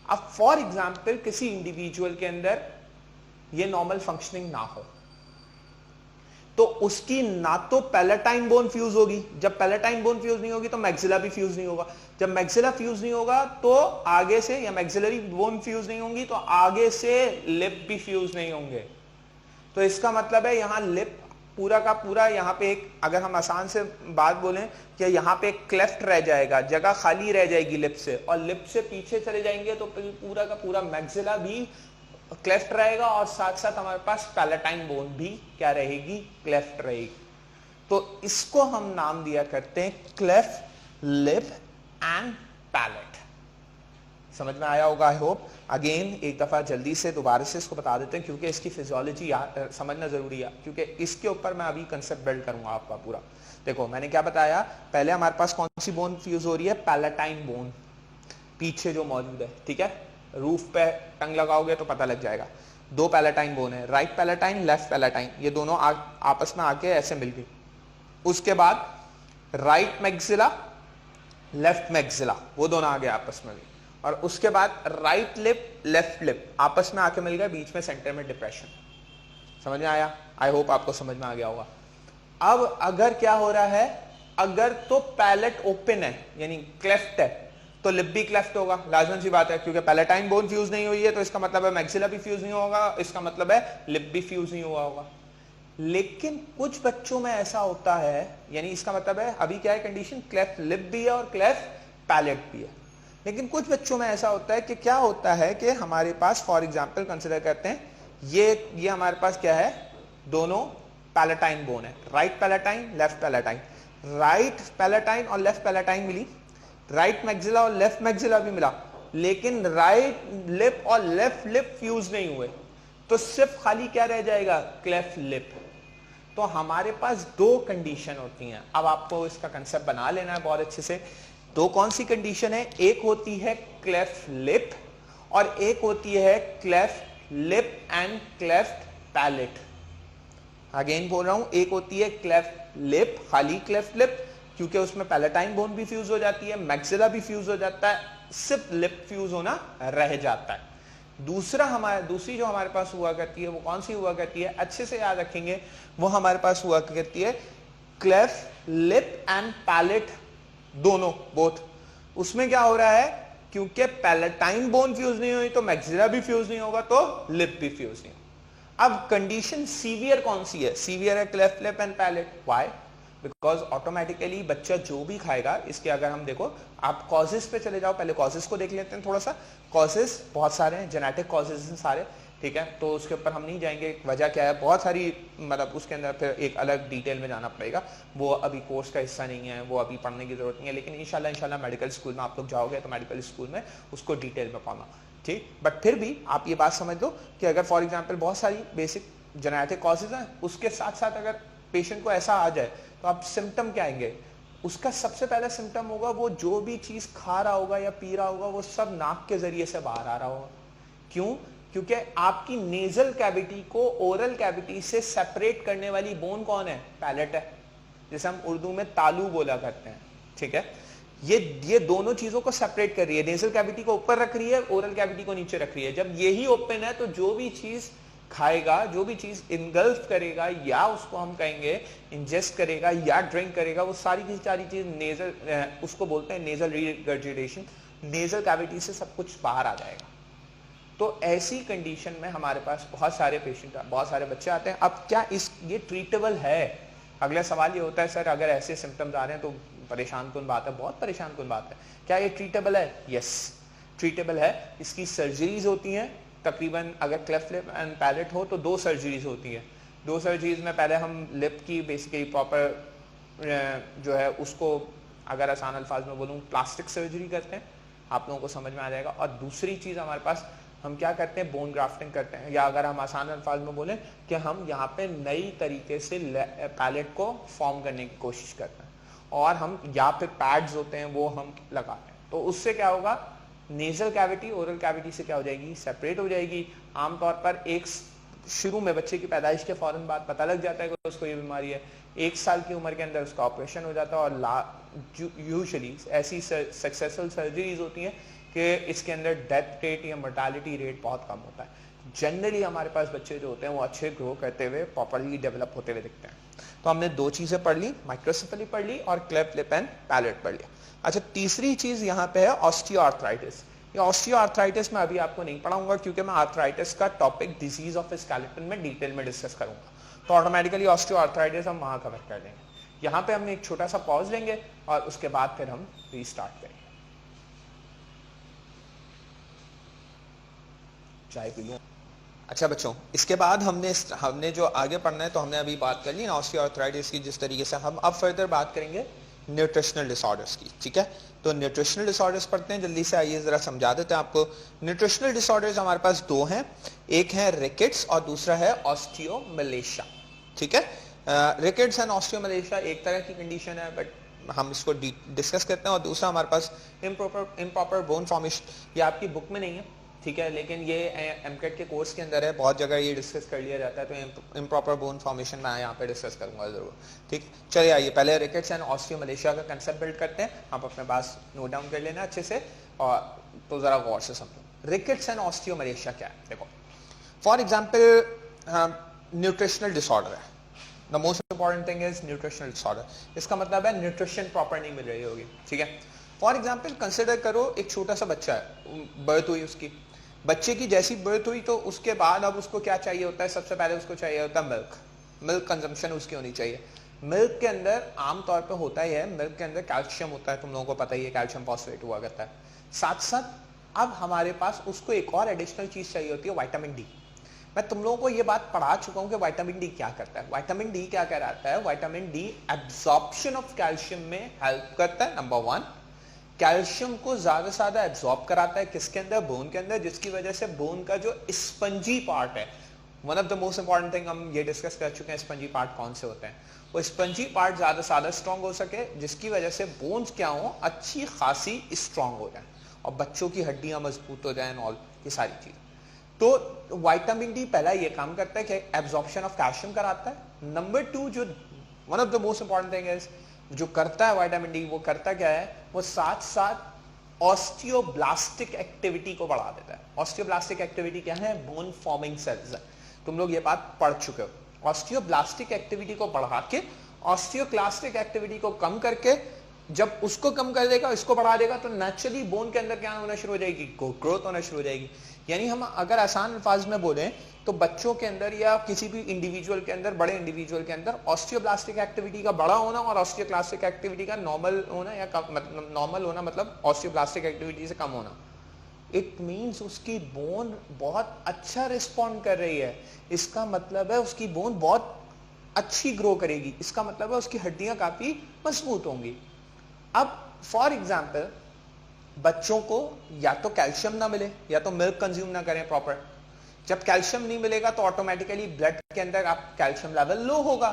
अब फॉर एग्जाम्पल किसी इंडिविजुअल के अंदर ये नॉर्मल फंक्शनिंग ना हो, तो उसकी ना तो पैलेटाइन बोन फ्यूज होगी, जब पैलेटाइन बोन फ्यूज नहीं होगी तो मैक्सिला भी फ्यूज नहीं होगा, जब मैक्सिला फ्यूज नहीं होगा तो आगे से, या मैक्सिलरी बोन फ्यूज नहीं होंगी तो आगे से लिप भी फ्यूज नहीं होंगे। तो इसका मतलब है यहां लिप पूरा का पूरा, यहां पे एक, अगर हम आसान से बात बोलें कि यहां पे एक क्लेफ्ट रह जाएगा, जगह खाली रह जाएगी लिप से, और लिप से पीछे चले जाएंगे तो पूरा का पूरा मैक्सिला भी क्लेफ्ट रहेगा, और साथ साथ हमारे पास पैलेटाइन बोन भी क्या रहेगी, क्लेफ्ट रहेगी। तो इसको हम नाम दिया करते हैं क्लेफ्ट लिप एंड पैलेट। समझ में आया होगा आई होप। अगेन एक दफा जल्दी से दोबारा से इसको बता देते हैं, क्योंकि इसकी फिजियोलॉजी समझना जरूरी है, क्योंकि इसके ऊपर मैं अभी कंसेप्ट बिल्ड करूंगा आपका पूरा। देखो मैंने क्या बताया, पहले हमारे पास कौन सी बोन फ्यूज हो रही है, पैलेटाइन बोन पीछे जो मौजूद है, ठीक है, रूफ पे टंग लगाओगे तो पता लग जाएगा। दो पैलेटाइन बोन है, राइट पैलेटाइन लेफ्ट पैलेटाइन, ये दोनों आपस में आके ऐसे मिल गई। उसके बाद राइट मैक्सिला लेफ्ट मैक्सिला वो दोनों आगे आपस में, और उसके बाद राइट लिप लेफ्ट लिप आपस में आके मिल गए, बीच में सेंटर में डिप्रेशन। समझ में आया? आई होप आपको समझ में आ गया होगा। अब अगर क्या हो रहा है, अगर तो पैलेट ओपन है यानी क्लेफ्ट है तो लिप भी क्लेफ्ट होगा, लाजमन सी बात है, क्योंकि पैलेटाइन बोन फ्यूज नहीं हुई है तो इसका मतलब है मैक्सिला भी फ्यूज नहीं होगा, इसका मतलब है लिप भी फ्यूज नहीं हुआ होगा। लेकिन कुछ बच्चों में ऐसा होता है, यानी इसका मतलब है अभी क्या है कंडीशन, क्लेफ्ट लिप भी है और क्लेफ्ट पैलेट भी है। लेकिन कुछ बच्चों में ऐसा होता है कि क्या होता है कि हमारे पास फॉर एग्जांपल कंसिडर करते हैं ये हमारे पास क्या है, दोनों पैलेटाइन बोन है, right palatine left palatine, right palatine और लेफ्ट पैलेटाइन मिली, राइट मैक्सिला और लेफ्ट मैक्सिला भी मिला, लेकिन राइट लिप और लेफ्ट लिप फ्यूज नहीं हुए, तो सिर्फ खाली क्या रह जाएगा, क्लेफ्ट लिप। तो हमारे पास दो कंडीशन होती हैं। अब आपको इसका कंसेप्ट बना लेना है बहुत अच्छे से। दो कौन सी कंडीशन है, एक होती है क्लेफ्ट लिप और एक होती है cleft lip and cleft palate. Again बोल रहा हूं, एक होती है क्लेफ्ट लिप, खाली क्लेफ्ट लिप, क्योंकि उसमें पैलेटाइन बोन भी फ्यूज हो जाती है, मैक्सिला भी फ्यूज हो जाता है, सिर्फ लिप फ्यूज होना रह जाता है। दूसरी जो हमारे पास हुआ करती है वो कौन सी हुआ करती है, अच्छे से याद रखेंगे, वो हमारे पास हुआ करती है क्लेफ्ट लिप एंड पैलेट दोनों, बोथ। उसमें क्या हो रहा है, क्योंकि पैलेटाइन बोन फ्यूज नहीं हुई तो मैक्सिला भी फ्यूज नहीं होगा, तो लिप भी फ्यूज नहीं होगा। अब कंडीशन सीवियर कौन सी है, सीवियर है cleft lip and palate. Why? Because automatically बच्चा जो भी खाएगा, इसके अगर हम देखो, आप कॉजेस पे चले जाओ, पहले कॉजेस को देख लेते हैं थोड़ा सा। कॉजेस बहुत सारे हैं, जेनेटिक कॉजेस हैं सारे, ठीक है, तो उसके ऊपर हम नहीं जाएंगे, वजह क्या है, बहुत सारी, मतलब उसके अंदर फिर एक अलग डिटेल में जाना पड़ेगा, वो अभी कोर्स का हिस्सा नहीं है, वो अभी पढ़ने की जरूरत नहीं है, लेकिन इंशाल्लाह मेडिकल स्कूल में आप लोग जाओगे तो मेडिकल स्कूल में उसको डिटेल में पढ़ना, ठीक। बट फिर भी आप ये बात समझ लो कि अगर फॉर एग्जाम्पल बहुत सारी बेसिक जेनेटिक कॉजेज हैं, उसके साथ साथ अगर पेशेंट को ऐसा आ जाए तो आप सिम्टम क्या आएंगे, उसका सबसे पहला सिम्टम होगा वो जो भी चीज खा रहा होगा या पी रहा होगा वो सब नाक के जरिए से बाहर आ रहा होगा। क्यों? क्योंकि आपकी नेजल कैविटी को ओरल कैविटी से सेपरेट करने वाली बोन कौन है, पैलेट है, जिसे हम उर्दू में तालू बोला करते हैं, ठीक है। ये दोनों चीजों को सेपरेट कर रही है, नेजल कैविटी को ऊपर रख रही है, ओरल कैविटी को नीचे रख रही है। जब यही ओपन है तो जो भी चीज खाएगा, जो भी चीज इनगल्फ करेगा, या उसको हम कहेंगे इंजेस्ट करेगा या ड्रिंक करेगा, वो सारी की सारी चीज नेजल, उसको बोलते हैं नेजल रिगर्जिटेशन, नेजल कैविटी से सब कुछ बाहर आ जाएगा। तो ऐसी कंडीशन में हमारे पास बहुत सारे पेशेंट, बहुत सारे बच्चे आते हैं। अब क्या ये ट्रीटेबल है? अगला सवाल ये होता है, सर अगर ऐसे सिम्टम्स आ रहे हैं तो परेशान कौन बात है, बहुत परेशान कौन बात है, क्या ये ट्रीटेबल है? यस, ट्रीटेबल है। इसकी सर्जरीज होती हैं तकरीबन, अगर क्लेफ्ट लिप एंड पैलेट हो तो 2 सर्जरीज होती हैं। 2 सर्जरीज में पहले हम लिप की बेसिकली प्रॉपर जो है उसको, अगर आसान अल्फाज में बोलूँ, प्लास्टिक सर्जरी करते हैं, आप लोगों को समझ में आ जाएगा। और दूसरी चीज़ हमारे पास हम क्या करते हैं, बोन ग्राफ्टिंग करते हैं, या अगर हम आसान अल्फाज में बोलें कि हम यहाँ पे नई तरीके से पैलेट को फॉर्म करने की कोशिश करते हैं, और हम या फिर पैड्स होते हैं वो हम लगाते हैं। तो उससे क्या होगा, नेजल कैविटी ओरल कैविटी से क्या हो जाएगी, सेपरेट हो जाएगी। आमतौर पर एक शुरू में बच्चे की पैदाइश के फौरन बाद पता लग जाता है कि उसको ये बीमारी है, 1 साल की उम्र के अंदर उसका ऑपरेशन हो जाता है, और यूजुअली ऐसी सक्सेसफुल सर्जरीज होती हैं कि इसके अंदर डेथ रेट या मोर्टालिटी रेट बहुत कम होता है। जनरली हमारे पास बच्चे जो होते हैं वो अच्छे ग्रो करते हुए, प्रॉपरली डेवलप होते हुए दिखते हैं। तो हमने 2 चीजें पढ़ ली, माइक्रोसेफेली पढ़ ली और क्लेफ्ट लिप एंड पैलेट पढ़ लिया। अच्छा, तीसरी चीज यहाँ पे है ऑस्टियोआर्थराइटिस। ये ऑस्टियोआर्थराइटिस मैं अभी आपको नहीं पढ़ाऊंगा, क्योंकि मैं आर्थराइटिस का टॉपिक डिजीज ऑफ स्केलेटन में डिटेल में डिस्कस करूंगा, तो ऑटोमेटिकली ऑस्टियोआर्थराइटिस हम वहां कवर कर देंगे। यहाँ पे हम एक छोटा सा पॉज लेंगे और उसके बाद फिर हम रीस्टार्ट करेंगे। चाय पी लूं। अच्छा बच्चों, इसके बाद हमने जो आगे पढ़ना है, तो हमने अभी बात कर ली ना ऑस्टियोआर्थराइटिस की, जिस तरीके से हम अब फर्दर बात करेंगे न्यूट्रिशनल डिसऑर्डर्स की, ठीक है। तो न्यूट्रिशनल डिसऑर्डर्स पढ़ते हैं जल्दी से, आइए जरा समझा देते हैं आपको। न्यूट्रिशनल डिसऑर्डर्स हमारे पास 2 हैं, एक है रिकेट्स और दूसरा है ऑस्टियोमलेशिया, ठीक है। रिकेट्स एंड ऑस्टियोमलेशिया एक तरह की कंडीशन है, बट हम इसको डिस्कस करते हैं। और दूसरा हमारे पास इम्प्रॉपर बोन फॉर्मेशन, ये आपकी बुक में नहीं है, ठीक है, लेकिन ये एमकेट के कोर्स के अंदर है, बहुत जगह ये डिस्कस कर लिया जाता है, तो इम्प्रॉपर बोन फॉर्मेशन मैं यहाँ पे डिस्कस करूंगा जरूर। ठीक, चलिए आइए पहले रिकेट्स एंड ऑस्टियोमलेशिया का कंसेप्ट बिल्ड करते हैं। आप अपने पास नोट डाउन कर लेना अच्छे से, और तो जरा गौर से समझो रिकेट्स एंड ऑस्टियोमलेशिया क्या है। देखो फॉर एग्जाम्पल न्यूट्रिशनल डिसऑर्डर है, the most important thing is nutritional disorder. इसका मतलब है न्यूट्रिशन प्रॉपर नहीं मिल रही होगी। ठीक है, फॉर एग्जाम्पल कंसिडर करो एक छोटा सा बच्चा है, बर्थ हुई उसकी, बच्चे की जैसी बर्थ हुई तो उसके बाद अब उसको क्या चाहिए होता है, सबसे पहले उसको चाहिए होता है मिल्क। मिल्क कंजम्पशन उसकी होनी चाहिए। मिल्क के अंदर आमतौर पे होता ही है, मिल्क के अंदर कैल्शियम होता है, तुम लोगों को पता ही है, कैल्शियम फॉस्फेट हुआ करता है। साथ साथ अब हमारे पास उसको एक और एडिशनल चीज चाहिए होती है, विटामिन डी। मैं तुम लोगों को ये बात पढ़ा चुका हूं कि विटामिन डी क्या करता है। विटामिन डी क्या कहलाता है, vitamin D absorption of calcium में हेल्प करता है। नंबर वन, कैल्शियम को ज्यादा से ज्यादा एब्जॉर्ब कराता है किसके अंदर, बोन के अंदर, जिसकी वजह से बोन का जो स्पंजी पार्ट है, one of the most important thing हम ये डिस्कस कर चुके हैं, स्पंजी पार्ट कौन से होते हैं, वो स्पंजी पार्ट ज्यादा से ज्यादा स्ट्रांग हो सके, जिसकी वजह से बोन्स क्या हो, अच्छी खासी स्ट्रांग हो जाए और बच्चों की हड्डियां मजबूत हो जाए, ऑल ये सारी चीज। तो विटामिन डी पहला ये काम करता है कि एब्जॉर्प्शन ऑफ कैल्शियम कराता है। नंबर टू, जो one of the most important thing is जो करता है विटामिन डी, वो करता क्या है, वो साथ साथ ऑस्टियोब्लास्टिक एक्टिविटी को बढ़ा देता है। ऑस्टियोब्लास्टिक एक्टिविटी क्या है, बोन फॉर्मिंग सेल्स है, तुम लोग ये बात पढ़ चुके हो। ऑस्टियोब्लास्टिक एक्टिविटी को बढ़ा के ऑस्टियोक्लास्टिक एक्टिविटी को कम करके, जब उसको कम कर देगा, इसको बढ़ा देगा, तो नेचुरली बोन के अंदर क्या होना शुरू हो जाएगी, ग्रोथ होना शुरू हो जाएगी। यानी हम अगर आसान अल्फाज में बोलें तो बच्चों के अंदर या किसी भी इंडिविजुअल के अंदर, बड़े इंडिविजुअल के अंदर ऑस्टियोब्लास्टिक एक्टिविटी का बड़ा होना और ऑस्टियोक्लास्टिक एक्टिविटी का नॉर्मल होना, या नॉर्मल होना मतलब ऑस्टियोब्लास्टिक एक्टिविटी से कम होना, इट मीन्स उसकी बोन बहुत अच्छा रिस्पॉन्ड कर रही है। इसका मतलब है उसकी बोन बहुत अच्छी ग्रो करेगी, इसका मतलब है उसकी हड्डियां काफी मजबूत होंगी। अब फॉर एग्जाम्पल बच्चों को या तो कैल्शियम ना मिले या तो मिल्क कंज्यूम ना करें प्रॉपर। जब कैल्शियम नहीं मिलेगा तो ऑटोमेटिकली ब्लड के अंदर आप कैल्शियम लेवल लो होगा।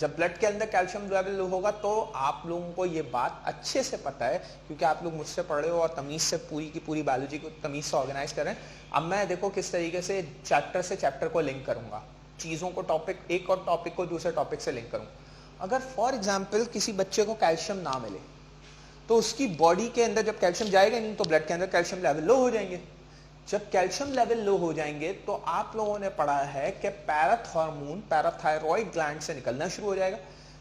जब ब्लड के अंदर कैल्शियम लेवल लो होगा तो आप लोगों को ये बात अच्छे से पता है, क्योंकि आप लोग मुझसे पढ़े हो और तमीज से पूरी की पूरी बायोलॉजी को तमीज से ऑर्गेनाइज करें। अब मैं देखो किस तरीके से चैप्टर से चैप्टर को लिंक करूंगा, चीजों को टॉपिक, एक और टॉपिक को दूसरे टॉपिक से लिंक करूंगा। अगर फॉर एग्जाम्पल किसी बच्चे को कैल्शियम ना मिले तो उसकी बॉडी के अंदर जब कैल्शियम जाएगा नहीं तो ब्लड के अंदर कैल्शियम लेवल लो हो जाएंगे। जब कैल्शियम लेवल लो हो जाएंगे तो आप लोगों ने पढ़ा है कि पैराथॉर्मोन पैराथायरॉइड ग्लैंड से निकलना शुरू हो जाएगा,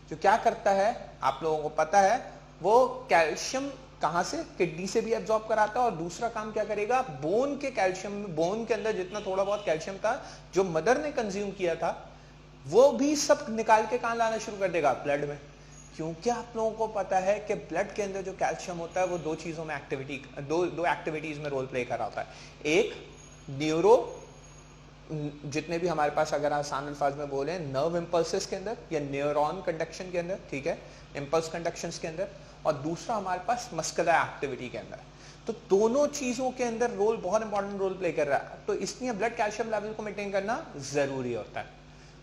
जो क्या करता है आप लोगों को पता है, वो कैल्शियम कहां से, किडनी से भी एब्जॉर्ब कराता है, और दूसरा काम क्या करेगा, बोन के कैल्शियम, बोन के अंदर जितना थोड़ा बहुत कैल्शियम था जो मदर ने कंज्यूम किया था, वो भी सब निकाल के कहां लाना शुरू कर देगा, ब्लड में। क्योंकि आप लोगों को पता है कि ब्लड के अंदर जो कैल्शियम होता है वो दो चीजों में दो एक्टिविटीज में रोल प्ले कर रहा होता है। एक न्यूरो, जितने भी हमारे पास अगर आसान अल्फाज में बोले, नर्व इंपल्सेस के अंदर या न्यूरॉन कंडक्शन के अंदर, ठीक है, इंपल्स कंडक्शंस के अंदर, और दूसरा हमारे पास मस्कुलर एक्टिविटी के अंदर। तो दोनों चीजों के अंदर रोल, बहुत इंपॉर्टेंट रोल प्ले कर रहा है। तो इसलिए ब्लड कैल्शियम लेवल को मेंटेन करना जरूरी होता है।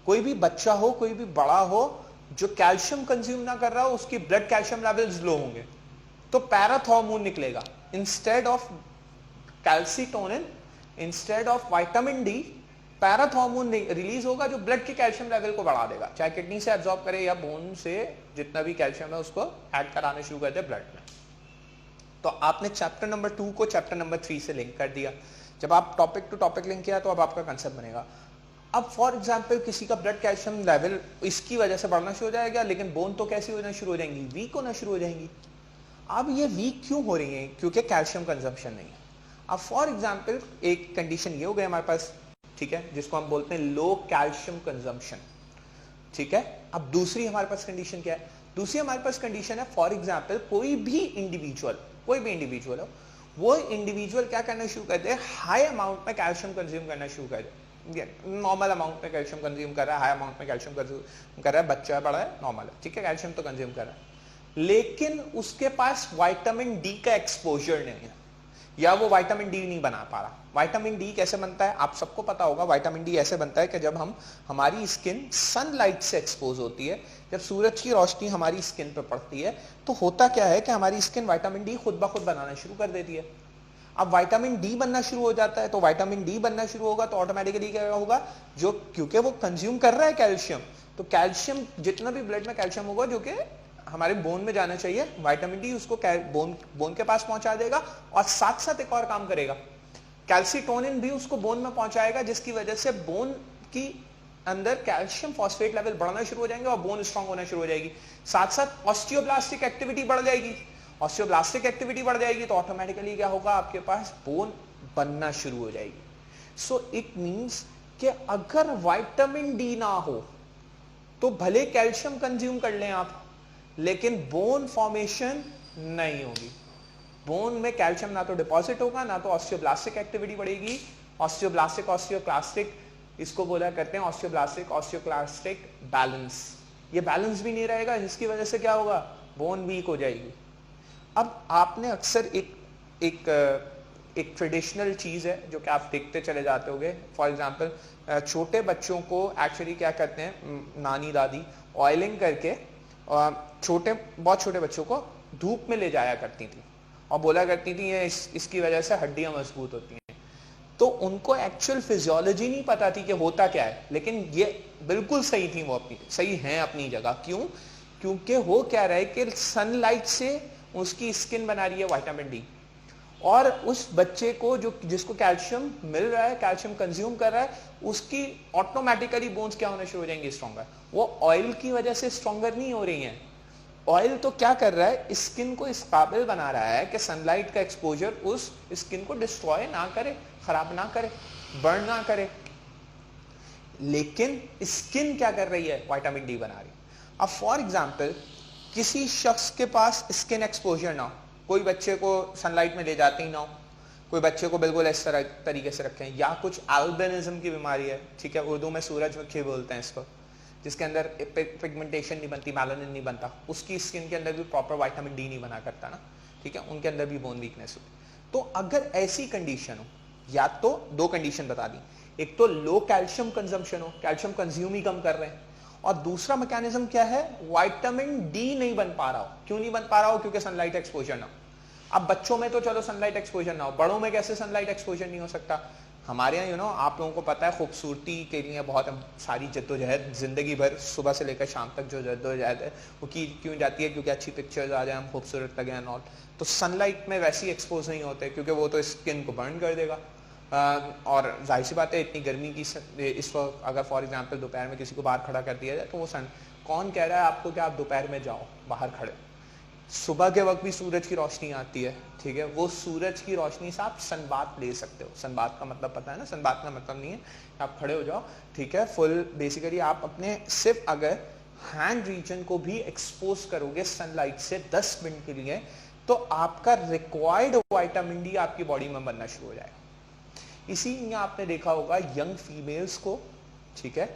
कोई भी बच्चा हो, कोई भी बड़ा हो, जो कैल्शियम कंज्यूम ना कर रहा हो, उसकी ब्लड कैल्शियम लेवल्स लो होंगे, तो पैराथॉर्मोन निकलेगा instead of calcitonin, instead of vitamin D, parathormone release होगा जो ब्लड के कैल्शियम लेवल को बढ़ा देगा, चाहे किडनी से एब्जॉर्ब करे या बोन से जितना भी कैल्शियम है उसको ऐड कराने शुरू कर दे ब्लड में। तो आपने चैप्टर नंबर 2 को चैप्टर नंबर 3 से लिंक कर दिया। जब आप टॉपिक टू टॉपिक लिंक किया तो अब आपका कंसेप्ट बनेगा। अब फॉर एग्जाम्पल किसी का ब्लड कैल्शियम लेवल इसकी वजह से बढ़ना शुरू हो जाएगा, लेकिन बोन तो कैसी होना शुरू हो जाएंगी, वीक होना शुरू हो जाएंगी। अब ये वीक क्यों हो रही है, क्योंकि कैल्शियम कंजम्पशन नहीं है। अब फॉर एग्जाम्पल एक कंडीशन ये हो गई हमारे पास, ठीक है, जिसको हम बोलते हैं लो कैल्शियम कंजम्पशन, ठीक है। अब दूसरी हमारे पास कंडीशन क्या है, दूसरी हमारे पास कंडीशन है, फॉर एग्जाम्पल कोई भी इंडिविजुअल हो, वो इंडिविजुअल क्या करना शुरू कर दे, हाई अमाउंट में कैल्शियम कंज्यूम करना शुरू कर दे। नॉर्मल अमाउंट में कैल्शियम कंज्यूम कर रहा है, हाई अमाउंट में कैल्शियम कंज्यूम कर रहा है, बच्चा बड़ा है, नॉर्मल है, ठीक है, कैल्शियम तो कंज्यूम कर रहा है, लेकिन उसके पास विटामिन डी का एक्सपोजर नहीं है, या वो विटामिन डी नहीं बना पा रहा। विटामिन डी कैसे बनता है, आप सबको पता होगा। विटामिन डी ऐसे बनता है कि जब हमारी स्किन सनलाइट से एक्सपोज होती है, जब सूरज की रोशनी हमारी स्किन पे पड़ती है, तो होता क्या है कि हमारी स्किन विटामिन डी खुद ब खुद बनाना शुरू कर देती है। अब विटामिन डी बनना शुरू हो जाता है, तो विटामिन डी बनना शुरू होगा तो ऑटोमेटिकली क्या होगा, जो क्योंकि वो कंज्यूम कर रहा है कैल्शियम, तो कैल्शियम जितना भी ब्लड में कैल्शियम होगा जो कि हमारे बोन में जाना चाहिए, विटामिन डी उसको बोन के पास पहुंचा देगा, और साथ साथ एक और काम करेगा, कैल्सिटोनिन भी उसको बोन में पहुंचाएगा, जिसकी वजह से बोन की अंदर कैल्शियम फॉस्फेट लेवल बढ़ना शुरू हो जाएंगे और बोन स्ट्रांग होना शुरू हो जाएगी। साथ साथ ऑस्टियोब्लास्टिक एक्टिविटी बढ़ जाएगी, ऑस्टियोब्लास्टिक एक्टिविटी बढ़ जाएगी तो ऑटोमेटिकली क्या होगा, आपके पास बोन बनना शुरू हो जाएगी। सो इट मींस कि अगर विटामिन डी ना हो तो भले कैल्शियम कंज्यूम कर लें आप, लेकिन बोन फॉर्मेशन नहीं होगी। बोन में कैल्शियम ना तो डिपॉजिट होगा, ना तो ऑस्टियोब्लास्टिक एक्टिविटी बढ़ेगी। ऑस्टियोब्लास्टिक ऑस्टियोक्लास्टिक इसको बोला करते हैं ऑस्टियोब्लास्टिक ऑस्टियोक्लास्टिक बैलेंस, ये बैलेंस भी नहीं रहेगा, जिसकी वजह से क्या होगा, बोन वीक हो जाएगी। अब आपने अक्सर एक ट्रेडिशनल चीज है जो कि आप देखते चले जाते होंगे, फॉर एग्जांपल छोटे बच्चों को एक्चुअली क्या करते हैं नानी दादी ऑयलिंग करके बहुत छोटे बच्चों को धूप में ले जाया करती थी और बोला करती थी ये इसकी वजह से हड्डियां मजबूत होती हैं। तो उनको एक्चुअल फिजियोलॉजी नहीं पता थी कि होता क्या है, लेकिन ये बिल्कुल सही थी, वो अपनी सही हैं अपनी जगह। क्यों? क्योंकि हो क्या रहा है कि सनलाइट से उसकी स्किन बना रही है विटामिन डी, और उस बच्चे को जिसको कैल्शियम मिल रहा है, कैल्शियम कंज्यूम कर रहा है, उसकी ऑटोमेटिकली बोन्स क्या होने शुरू हो जाएंगे, स्ट्रॉन्गर। वो ऑयल की वजह से स्ट्रॉन्गर नहीं हो रही हैं। ऑयल तो क्या कर रहा है, स्किन को इस काबिल बना रहा है कि सनलाइट का एक्सपोजर उस स्किन को डिस्ट्रॉय ना करे, खराब ना करे, बर्न ना करे। लेकिन स्किन क्या कर रही है, विटामिन डी बना रही है। अब फॉर एग्जाम्पल किसी शख्स के पास स्किन एक्सपोजर ना हो, कोई बच्चे को सनलाइट में ले जाते ही ना हो, कोई बच्चे को बिल्कुल इस तरह तरीके से रखें, या कुछ एल्बिनिज्म की बीमारी है, ठीक है, उर्दू में सूरजमुखी बोलते हैं इसको, जिसके अंदर पिगमेंटेशन नहीं बनती, मेलानिन नहीं बनता, उसकी स्किन के अंदर भी प्रॉपर विटामिन डी नहीं बना करता ना, ठीक है, उनके अंदर भी बोन वीकनेस होती। तो अगर ऐसी कंडीशन हो, या तो दो कंडीशन बता दी, एक तो लो कैल्शियम कंजम्पशन हो, कैल्शियम कंज्यूम ही कम कर रहे हैं, और दूसरा मैकेनिज्म क्या है, विटामिन डी नहीं बन पा रहा हो। क्यों नहीं बन पा रहा हो? क्योंकि सनलाइट एक्सपोजर ना हो। अब बच्चों में तो चलो सनलाइट एक्सपोजर ना हो, बड़ों में कैसे सनलाइट एक्सपोजर नहीं हो सकता? हमारे यहाँ आप लोगों को पता है खूबसूरती के लिए बहुत सारी जद्दोजहद, जिंदगी भर सुबह से लेकर शाम तक जो जद्दोजहद है वो की क्यों जाती है, क्योंकि अच्छी पिक्चर्स आ जाए, हम खूबसूरत लगे एंड ऑल। तो सनलाइट में वैसे ही एक्सपोज नहीं होते, क्योंकि वो तो स्किन को बर्न कर देगा। और जाहिर सी बात है, इतनी गर्मी की इस वक्त अगर फॉर एग्जांपल दोपहर में किसी को बाहर खड़ा कर दिया जाए तो वो कौन कह रहा है आपको कि आप दोपहर में जाओ बाहर खड़े? सुबह के वक्त भी सूरज की रोशनी आती है, ठीक है, वो सूरज की रोशनी से आप सनबाथ ले सकते हो। सनबाथ का मतलब पता है ना, सनबाथ का मतलब नहीं है आप खड़े हो जाओ, ठीक है, फुल बेसिकली आप अपने सिर्फ अगर हैंड रीजन को भी एक्सपोज करोगे सनलाइट से 10 मिनट के लिए, तो आपका रिक्वायर्ड विटामिन डी आपकी बॉडी में बनना शुरू हो जाएगा। इसीलिए आपने देखा होगा यंग फीमेल्स को, ठीक है,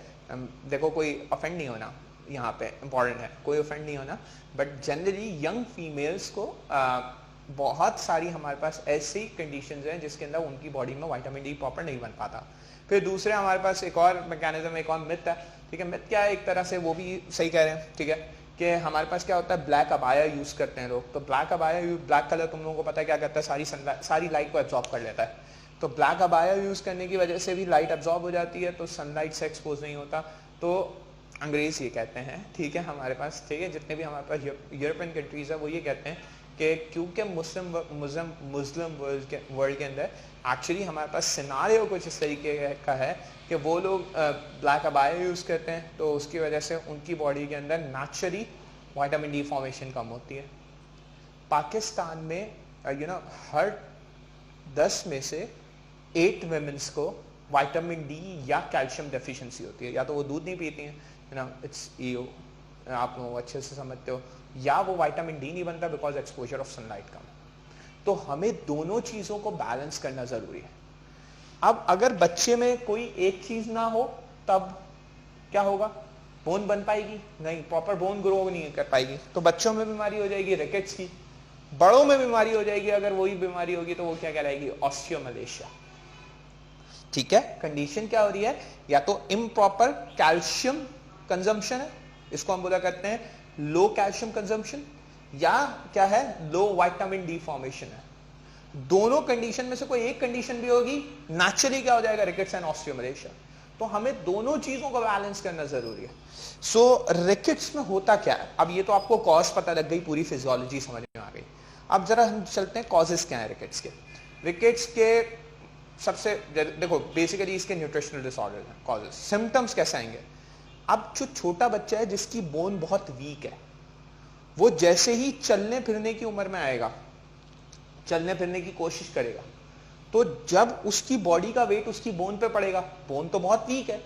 देखो कोई ऑफेंड नहीं होना, यहाँ पे इंपॉर्टेंट है, कोई ऑफेंड नहीं होना, बट जनरली यंग फीमेल्स को बहुत सारी हमारे पास ऐसी कंडीशंस हैं जिसके अंदर उनकी बॉडी में विटामिन डी प्रॉपर नहीं बन पाता। फिर दूसरे हमारे पास एक और मैकेनिज्म, एक और मिथ है, ठीक है। मिथ क्या है, एक तरह से वो भी सही कह रहे हैं, ठीक है, कि हमारे पास क्या होता है, ब्लैक अबाया यूज करते हैं लोग। तो ब्लैक अबाया, ब्लैक कलर तुम लोगों को पता है क्या करता है, सारी लाइट को एब्जॉर्ब कर लेता है। तो ब्लैक अबाया यूज करने की वजह से भी लाइट एब्जॉर्ब हो जाती है, तो सनलाइट से एक्सपोज नहीं होता। तो अंग्रेज ये कहते हैं, ठीक है, हमारे पास, ठीक है, जितने भी हमारे पास यूरोपियन कंट्रीज है वो ये कहते हैं कि क्योंकि मुस्लिम वर्ल्ड के अंदर एक्चुअली हमारे पास सिनारियो कुछ इस तरीके का है कि वो लोग ब्लैक अबाया यूज करते हैं, तो उसकी वजह से उनकी बॉडी के अंदर नेचुरली विटामिन डी फॉर्मेशन कम होती है। पाकिस्तान में हर 10 में से 8 वुमेन्स को विटामिन डी या कैल्शियम डेफिशिएंसी होती है। या तो वो दूध नहीं पीती हैं, इट्स ईओ, आप लोग अच्छे से समझते हो, या वो विटामिन डी नहीं बनता बिकॉज एक्सपोजर ऑफ सनलाइट कम। तो हमें दोनों चीजों को बैलेंस करना जरूरी है। अब अगर बच्चे में कोई एक चीज ना हो तब क्या होगा, बोन बन पाएगी नहीं, प्रॉपर बोन ग्रो नहीं कर पाएगी, तो बच्चों में बीमारी हो जाएगी रिकेट्स की, बड़ों में बीमारी हो जाएगी, अगर वही बीमारी होगी तो वो क्या कहलाएगी, ऑस्टियोमलेशिया। ठीक है, कंडीशन क्या हो रही है, या तो इम्प्रॉपर कैल्शियम कंजम्पशन है, इसको हम बोला करते हैं लो कैल्शियम कंजम्पशन, या क्या है, लो विटामिन डी फॉर्मेशन है। दोनों कंडीशन में से कोई एक कंडीशन भी होगी, नेचुरली क्या हो जाएगा, रिकेट्स एंड ऑस्टियोमलेशिया। तो हमें दोनों चीजों का बैलेंस करना जरूरी है। सो रिकेट्स में होता क्या है, अब ये तो आपको कॉज पता लग गई, पूरी फिजियोलॉजी समझ में आ गई। अब जरा हम चलते हैं कॉजेस क्या है रिकेट्स के। रिकेट्स के सबसे देखो बेसिकली इसके न्यूट्रिशनल डिसऑर्डर हैं कॉजेस। सिम्टम्स कैसे आएंगे, अब जो छोटा बच्चा है जिसकी बोन बहुत वीक है, वो जैसे ही चलने फिरने की उम्र में आएगा, चलने फिरने की कोशिश करेगा, तो जब उसकी बॉडी का वेट उसकी बोन पे पड़ेगा, बोन तो बहुत वीक है,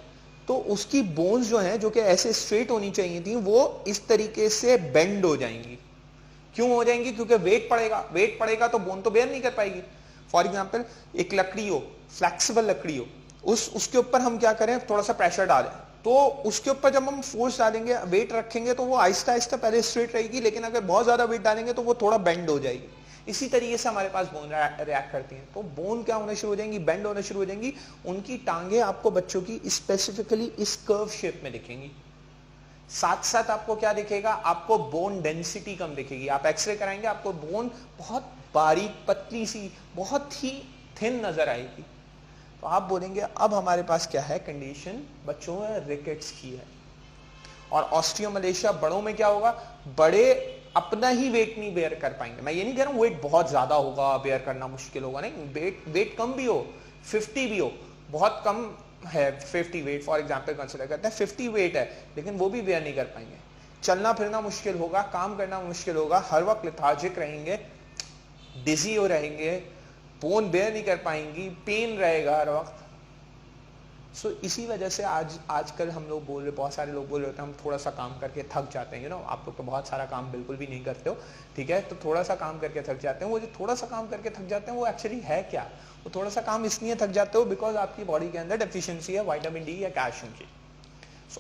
तो उसकी बोन्स जो हैं जो कि ऐसे स्ट्रेट होनी चाहिए थी, वो इस तरीके से बेंड हो जाएंगी। क्यों हो जाएंगी, क्योंकि वेट पड़ेगा, वेट पड़ेगा तो बोन तो बेयर नहीं कर पाएगी। फॉर एग्जाम्पल एक लकड़ी हो, फ्लेक्सिबल लकड़ी हो, उसके ऊपर हम क्या करें, थोड़ा सा प्रेशर डालें, तो उसके ऊपर जब हम फोर्स डालेंगे, वेट रखेंगे, तो वो आहिस्ता आहिस्ता पहले स्ट्रेट रहेगी, लेकिन अगर बहुत ज्यादा वेट डालेंगे तो वो थोड़ा बेंड हो जाएगी। इसी तरीके से हमारे पास बोन रिएक्ट करती हैं, तो बोन क्या होना शुरू हो जाएंगी, बेंड होना शुरू हो जाएंगी। उनकी टांगे आपको बच्चों की स्पेसिफिकली इस कर्व शेप में दिखेंगी। साथ साथ आपको क्या दिखेगा, आपको बोन डेंसिटी कम दिखेगी। आप एक्सरे कराएंगे, आपको बोन बहुत बारीक पतली सी, बहुत ही थिन नजर आएगी। तो आप बोलेंगे अब हमारे पास क्या है कंडीशन, बच्चों में रिकेट्स की है। और ऑस्टियोमलेशिया बड़ों में क्या होगा, बड़े अपना ही वेट नहीं बेयर कर पाएंगे। मैं ये नहीं कह रहा हूं वेट बहुत ज्यादा होगा, बेयर करना मुश्किल होगा, नहीं, वेट कम भी हो, 50 भी हो, बहुत कम है 50 वेट फॉर एग्जांपल कंसीडर करते हैं, 50 वेट है, लेकिन वो भी बेयर नहीं कर पाएंगे। चलना फिरना मुश्किल होगा, काम करना मुश्किल होगा, हर वक्त लेथार्जिक रहेंगे, डिजी हो रहेंगे, बोन बेयर नहीं कर पाएंगी, पेन रहेगा हर वक्त। सो इसी वजह से आजकल हम लोग बोल रहे, बहुत सारे लोग बोल रहे होते हैं हम थोड़ा सा काम करके थक जाते हैं। आप लोग तो बहुत सारा काम बिल्कुल भी नहीं करते हो, ठीक है, तो थोड़ा सा काम करके थक जाते हैं। वो जो थोड़ा सा काम करके थक जाते हैं वो एक्चुअली है क्या, वो थोड़ा सा काम इसलिए थक जाते हो बिकॉज आपकी बॉडी के अंदर डेफिशिएंसी है विटामिन डी या कैल्शियम की।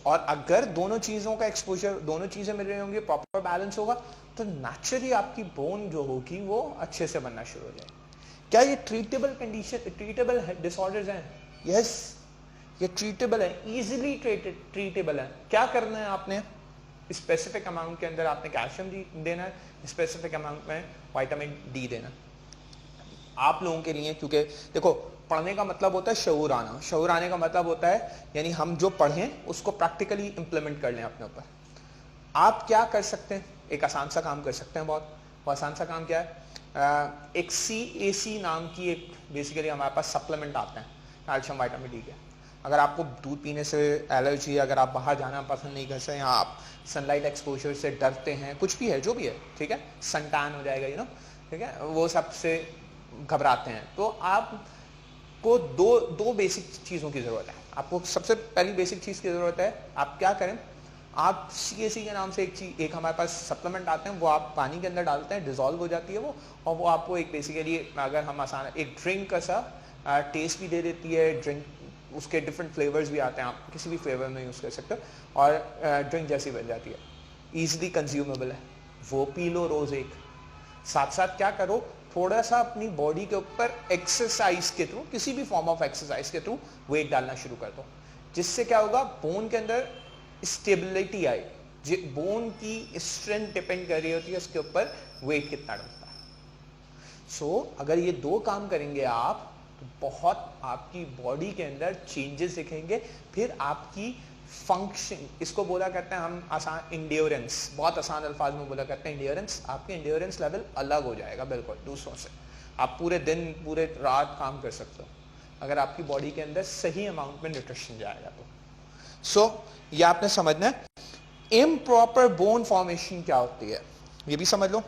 और अगर दोनों चीजों का एक्सपोजर, दोनों चीजें मिल रही होंगी, प्रॉपर बैलेंस होगा, तो नेचुरली आपकी बोन जो होगी वो अच्छे से बनना शुरू हो जाएगी। क्या ये ट्रीटेबल कंडीशन, ट्रीटेबल डिसऑर्डर्स हैं? यस, ये ट्रीटेबल है, इजीली ट्रीटेबल है। क्या करना है आपने, स्पेसिफिक अमाउंट के अंदर आपने कैल्शियम देना है, स्पेसिफिक अमाउंट में विटामिन डी देना। आप लोगों के लिए, क्योंकि देखो पढ़ने का मतलब होता है शऊर आना, शऊर आने का मतलब होता है यानी हम जो पढ़ें उसको प्रैक्टिकली इंप्लीमेंट कर लें अपने ऊपर। आप क्या कर सकते हैं, एक आसान सा काम कर सकते हैं, बहुत आसान सा काम क्या है, एक CAC नाम की एक बेसिकली हमारे पास सप्लीमेंट आते हैं कैल्शियम विटामिन डी के। अगर आपको दूध पीने से एलर्जी है, अगर आप बाहर जाना पसंद नहीं करते, या आप सनलाइट एक्सपोजर से डरते हैं, कुछ भी है, जो भी है, ठीक है, सन टैन हो जाएगा, ठीक है, वो सबसे घबराते हैं, तो आपको दो बेसिक चीज़ों की ज़रूरत है। आपको सबसे पहली बेसिक चीज़ की ज़रूरत है, आप क्या करें, आप CAC के नाम से एक हमारे पास सप्लीमेंट आते हैं, वो आप पानी के अंदर डालते हैं, डिजोल्व हो जाती है वो, और वो आपको एक बेसिकली, अगर हम आसान एक ड्रिंक का सा टेस्ट भी दे देती है। ड्रिंक उसके डिफरेंट फ्लेवर्स भी आते हैं, आप किसी भी फ्लेवर में यूज़ कर सकते हो, और ड्रिंक जैसी बन जाती है, ईजिली कंज्यूमेबल है, वो पी लो रोज़ एक। साथ साथ क्या करो, थोड़ा सा अपनी बॉडी के ऊपर एक्सरसाइज के थ्रू, किसी भी फॉर्म ऑफ एक्सरसाइज के थ्रू वेट डालना शुरू कर दो, जिससे क्या होगा, बोन के अंदर स्टेबिलिटी आए। बोन की स्ट्रेंथ डिपेंड कर रही होती है उसके ऊपर वेट कितना डलता है। सो अगर ये दो काम करेंगे आप, तो बहुत आपकी बॉडी के अंदर चेंजेस दिखेंगे। फिर आपकी फंक्शन, इसको बोला करते हैं हम आसान इंड्योरेंस, बहुत आसान अल्फाज में बोला करते हैं इंड्योरेंस। आपके इंड्योरेंस लेवल अलग हो जाएगा बिल्कुल दूसरों से। आप पूरे दिन पूरे रात काम कर सकते हो अगर आपकी बॉडी के अंदर सही अमाउंट में न्यूट्रिशन जाएगा तो। सो ये आपने समझना है। इम्प्रॉपर बोन फॉर्मेशन क्या होती है ये भी समझ लो।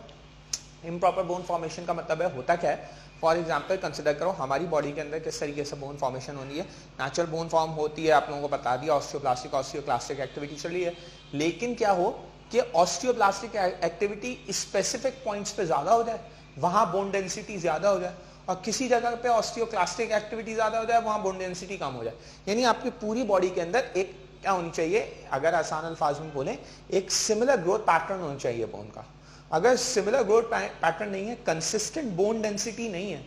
इम्प्रॉपर बोन फॉर्मेशन का मतलब है, होता क्या है, फॉर एग्जाम्पल कंसिडर करो हमारी बॉडी के अंदर किस तरीके से बोन फॉर्मेशन होनी है। नेचुरल बोन फॉर्म होती है, आप लोगों को बता दिया, ऑस्टियोब्लास्टिक ऑस्टियोक्लास्टिक एक्टिविटी चली है। लेकिन क्या हो कि ऑस्टियोब्लास्टिक एक्टिविटी स्पेसिफिक पॉइंट्स पे ज्यादा हो जाए, वहां बोन डेंसिटी ज्यादा हो जाए, और किसी जगह पे ऑस्टियोक्लास्टिक एक्टिविटी ज्यादा हो जाए, वहां बोन डेंसिटी कम हो जाए। यानी आपकी पूरी बॉडी के अंदर एक क्या होनी चाहिए, अगर आसान अल्फाज में बोले, एक सिमिलर ग्रोथ पैटर्न होना चाहिए बोन का। अगर सिमिलर ग्रोथ पैटर्न नहीं है, कंसिस्टेंट बोन डेंसिटी नहीं है,